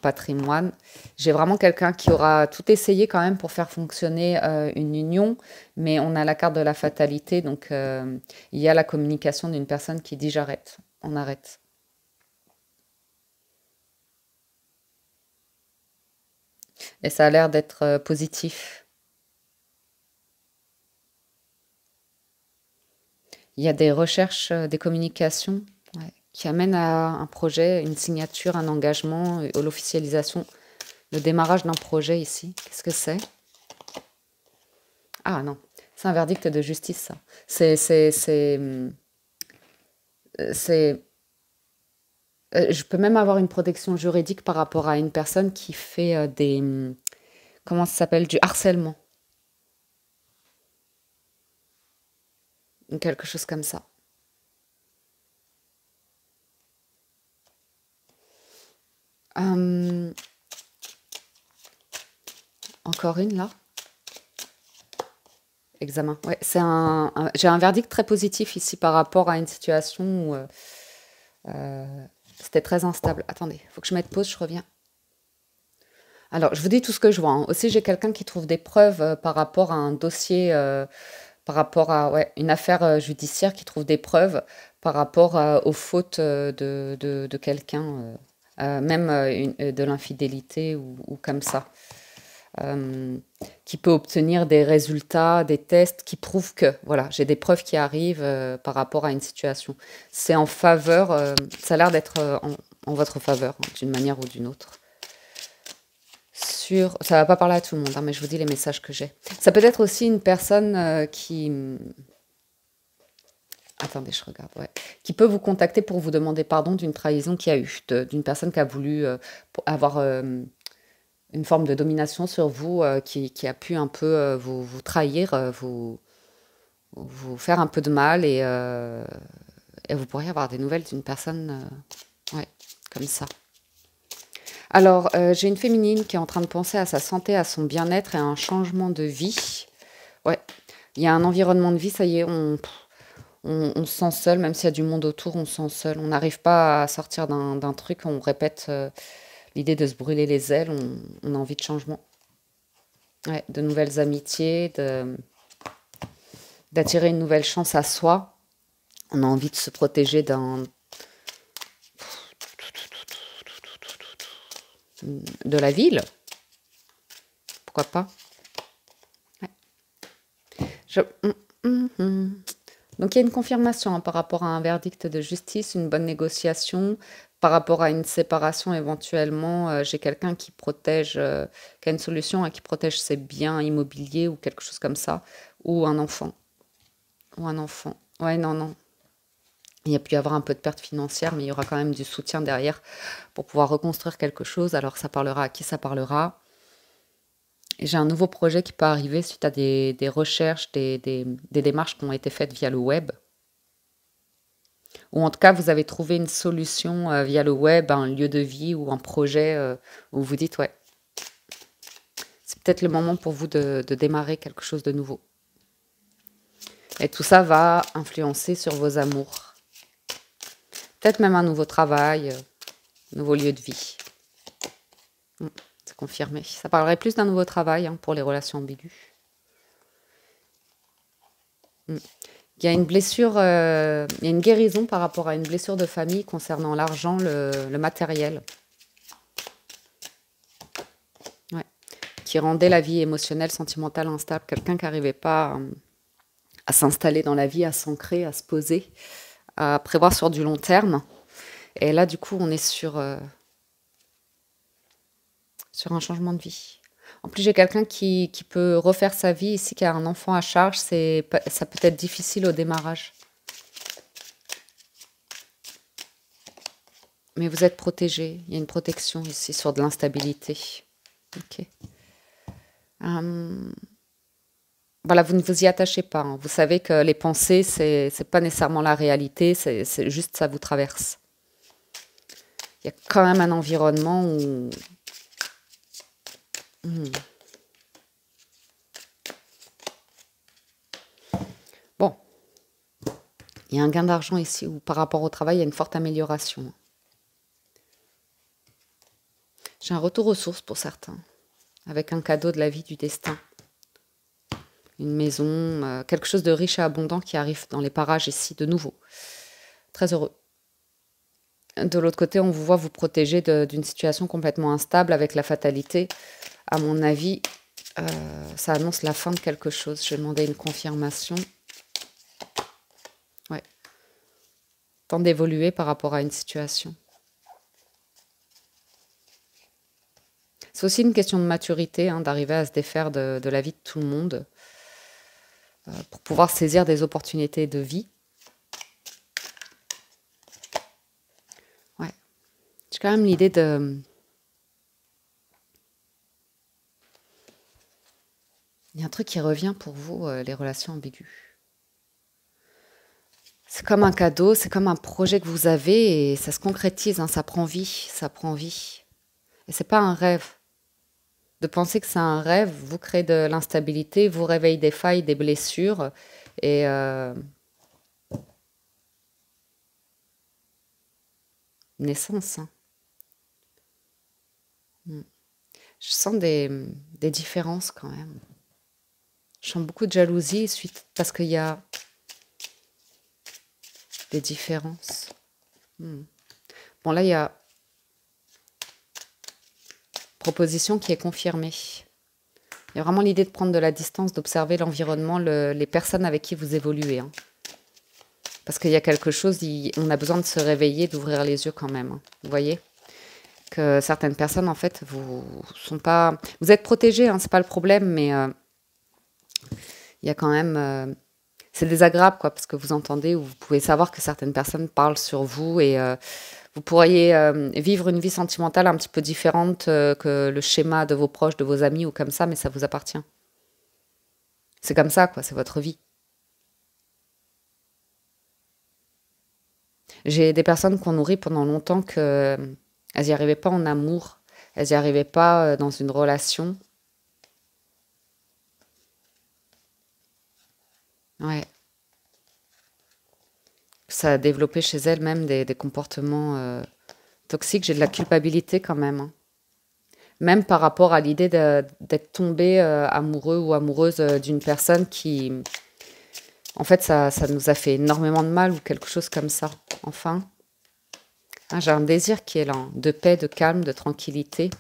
patrimoine. J'ai vraiment quelqu'un qui aura tout essayé quand même pour faire fonctionner une union, mais on a la carte de la fatalité, donc il y a la communication d'une personne qui dit j'arrête, on arrête. Et ça a l'air d'être positif. Il y a des recherches, des communications qui amènent à un projet, une signature, un engagement, l'officialisation, le démarrage d'un projet ici. Qu'est-ce que c'est? Ah non, C'est un verdict de justice, ça. C'est, c'est, c'est, c'est, je peux même avoir une protection juridique par rapport à une personne qui fait comment ça s'appelle, du harcèlement, ou quelque chose comme ça. Euh, encore une là. Examen. Ouais, j'ai un verdict très positif ici par rapport à une situation où c'était très instable. Attendez, il faut que je mette pause, je reviens. Alors, je vous dis tout ce que je vois, hein. Aussi, j'ai quelqu'un qui trouve des preuves par rapport à un dossier, par rapport à ouais, une affaire judiciaire, qui trouve des preuves par rapport aux fautes de quelqu'un, même de l'infidélité ou comme ça. euh, qui peut obtenir des résultats, des tests qui prouvent que, voilà, j'ai des preuves qui arrivent par rapport à une situation. C'est en faveur, ça a l'air d'être en votre faveur, hein, d'une manière ou d'une autre. Ça va pas parler à tout le monde, hein, mais je vous dis les messages que j'ai. Ça peut être aussi une personne qui... Attendez, je regarde, ouais. Qui peut vous contacter pour vous demander pardon d'une trahison qu'il y a eu, d'une personne qui a voulu avoir une forme de domination sur vous, qui a pu un peu vous trahir, vous faire un peu de mal et vous pourriez avoir des nouvelles d'une personne ouais, comme ça. Alors, j'ai une féminine qui est en train de penser à sa santé, à son bien-être et à un changement de vie. Ouais, il y a un environnement de vie, ça y est, on se sent seul, même s'il y a du monde autour, on se sent seul. On n'arrive pas à sortir d'un truc, on répète l'idée de se brûler les ailes, on a envie de changement. Ouais, de nouvelles amitiés, d'attirer une nouvelle chance à soi. On a envie de se protéger de la ville. Pourquoi pas? Ouais. Je- Donc il y a une confirmation hein, par rapport à un verdict de justice, une bonne négociation. Par rapport à une séparation éventuellement, j'ai quelqu'un qui protège, qui a une solution qui protège ses biens immobiliers ou quelque chose comme ça. Ou un enfant. Ou un enfant. Ouais, non, non. Il y a pu y avoir un peu de perte financière, mais il y aura quand même du soutien derrière pour pouvoir reconstruire quelque chose. Alors ça parlera à qui ça parlera. Et j'ai un nouveau projet qui peut arriver suite à des recherches, des démarches qui ont été faites via le web. Ou en tout cas, vous avez trouvé une solution via le web, un lieu de vie ou un projet où vous dites, ouais, c'est peut-être le moment pour vous de démarrer quelque chose de nouveau. Et tout ça va influencer sur vos amours. Peut-être même un nouveau travail, nouveau lieu de vie. C'est confirmé. Ça parlerait plus d'un nouveau travail hein, pour les relations ambiguës. Il y a une blessure, il y a une guérison par rapport à une blessure de famille concernant l'argent, le matériel. Ouais. Qui rendait la vie émotionnelle, sentimentale instable. Quelqu'un qui n'arrivait pas à s'installer dans la vie, à s'ancrer, à se poser, à prévoir sur du long terme. Et là, du coup, on est sur un changement de vie. En plus, j'ai quelqu'un qui peut refaire sa vie ici, qui a un enfant à charge. Ça peut être difficile au démarrage. Mais vous êtes protégé. Il y a une protection ici sur de l'instabilité. Ok. Voilà, vous ne vous y attachez pas. Hein. Vous savez que les pensées, c'est pas nécessairement la réalité. C'est juste ça vous traverse. Il y a quand même un environnement où... Bon, il y a un gain d'argent ici où par rapport au travail, il y a une forte amélioration. J'ai un retour aux sources pour certains, avec un cadeau de la vie, du destin. Une maison, quelque chose de riche et abondant qui arrive dans les parages ici de nouveau. Très heureux. De l'autre côté, on vous voit vous protéger d'une situation complètement instable avec la fatalité. À mon avis, ça annonce la fin de quelque chose. Je vais demander une confirmation. Ouais. Temps d'évoluer par rapport à une situation. C'est aussi une question de maturité, hein, d'arriver à se défaire de la vie de tout le monde. pour pouvoir saisir des opportunités de vie. Ouais. J'ai quand même l'idée de... Il y a un truc qui revient pour vous, les relations ambiguës. C'est comme un cadeau, c'est comme un projet que vous avez et ça se concrétise, hein, ça prend vie, ça prend vie. Et c'est pas un rêve. De penser que c'est un rêve vous crée de l'instabilité, vous réveille des failles, des blessures et naissance. Hein. Mm. Je sens des différences quand même. Je sens beaucoup de jalousie suite parce qu'il y a des différences. Mm. Bon, là, il y a proposition qui est confirmée. Il y a vraiment l'idée de prendre de la distance, d'observer l'environnement, les personnes avec qui vous évoluez. Hein. Parce qu'il y a quelque chose, on a besoin de se réveiller, d'ouvrir les yeux quand même. Hein. Vous voyez que certaines personnes, en fait, vous êtes protégés, hein, c'est pas le problème, mais il y a quand même... c'est désagréable, quoi, parce que vous entendez ou vous pouvez savoir que certaines personnes parlent sur vous et vous pourriez vivre une vie sentimentale un petit peu différente que le schéma de vos proches, de vos amis ou comme ça, mais ça vous appartient. C'est comme ça, quoi, c'est votre vie. J'ai des personnes qu'on nourrit pendant longtemps que elles n'y arrivaient pas en amour, elles n'y arrivaient pas dans une relation. Ouais. Ça a développé chez elles même des comportements toxiques. J'ai de la culpabilité quand même. Hein. Même par rapport à l'idée d'être tombé amoureux ou amoureuse d'une personne qui... En fait, ça nous a fait énormément de mal ou quelque chose comme ça. Enfin, hein, j'ai un désir qui est là, hein, de paix, de calme, de tranquillité,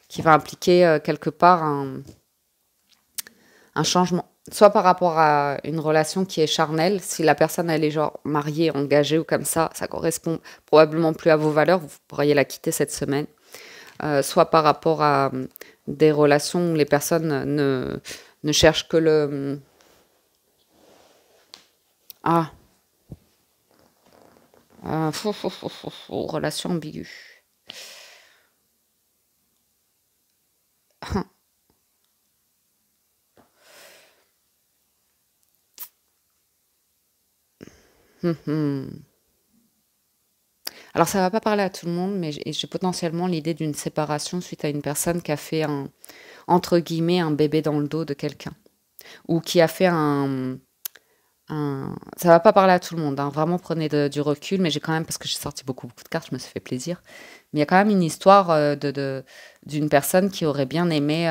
qui va impliquer quelque part un changement. Soit par rapport à une relation qui est charnelle, si la personne elle est genre mariée, engagée ou comme ça correspond probablement plus à vos valeurs, vous pourriez la quitter cette semaine. Soit par rapport à des relations où les personnes ne cherchent que le... Ah, relation ambiguë. Alors ça va pas parler à tout le monde, mais j'ai potentiellement l'idée d'une séparation suite à une personne qui a fait entre guillemets, un bébé dans le dos de quelqu'un. Ou qui a fait ça va pas parler à tout le monde, hein. Vraiment prenez du recul, mais j'ai quand même, parce que j'ai sorti beaucoup de cartes, je me suis fait plaisir. Mais il y a quand même une histoire d'une personne qui aurait bien aimé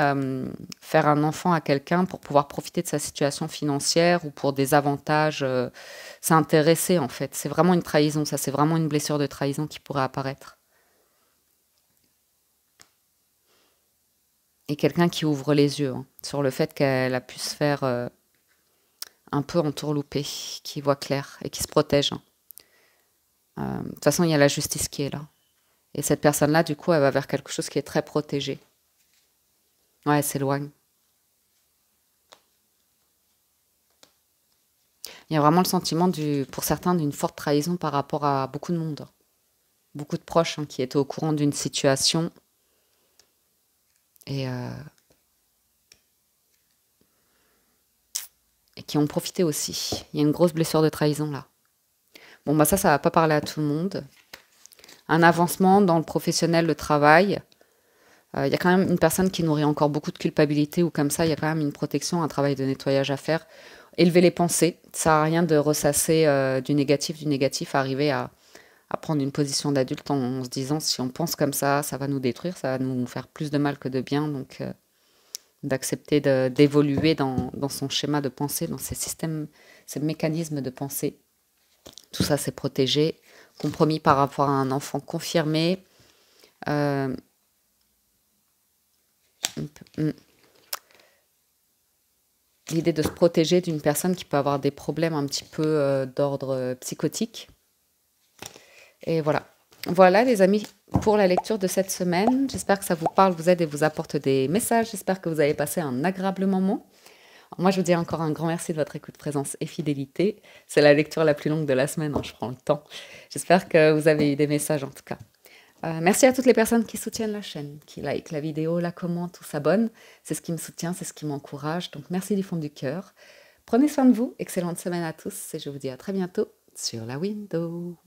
faire un enfant à quelqu'un pour pouvoir profiter de sa situation financière ou pour des avantages. S'intéresser en fait. C'est vraiment une trahison, ça c'est vraiment une blessure de trahison qui pourrait apparaître. Et quelqu'un qui ouvre les yeux hein, sur le fait qu'elle a pu se faire un peu entourlouper, qui voit clair et qui se protège. Hein. De toute façon, il y a la justice qui est là. Et cette personne-là, du coup, elle va vers quelque chose qui est très protégé. Ouais, elle s'éloigne. Il y a vraiment le sentiment, pour certains, d'une forte trahison par rapport à beaucoup de monde. Beaucoup de proches hein, qui étaient au courant d'une situation et qui ont profité aussi. Il y a une grosse blessure de trahison là. Bon, bah ça va pas parler à tout le monde. Un avancement dans le professionnel, le travail. Il y a quand même une personne qui nourrit encore beaucoup de culpabilité ou comme ça, il y a quand même une protection, un travail de nettoyage à faire. Élever les pensées, ça sert à rien de ressasser du négatif, arriver à prendre une position d'adulte en se disant si on pense comme ça va nous détruire, ça va nous faire plus de mal que de bien. Donc d'accepter d'évoluer dans son schéma de pensée, dans ses systèmes, ses mécanismes de pensée. Tout ça, c'est protégé. Compromis par rapport à un enfant confirmé. L'idée de se protéger d'une personne qui peut avoir des problèmes un petit peu d'ordre psychotique. Et voilà. Voilà les amis pour la lecture de cette semaine. J'espère que ça vous parle, vous aide et vous apporte des messages. J'espère que vous avez passé un agréable moment. Moi, je vous dis encore un grand merci de votre écoute, présence et fidélité. C'est la lecture la plus longue de la semaine, hein, je prends le temps. J'espère que vous avez eu des messages en tout cas. Merci à toutes les personnes qui soutiennent la chaîne, qui like la vidéo, la commentent ou s'abonnent. C'est ce qui me soutient, c'est ce qui m'encourage. Donc merci du fond du cœur. Prenez soin de vous. Excellente semaine à tous et je vous dis à très bientôt sur la window.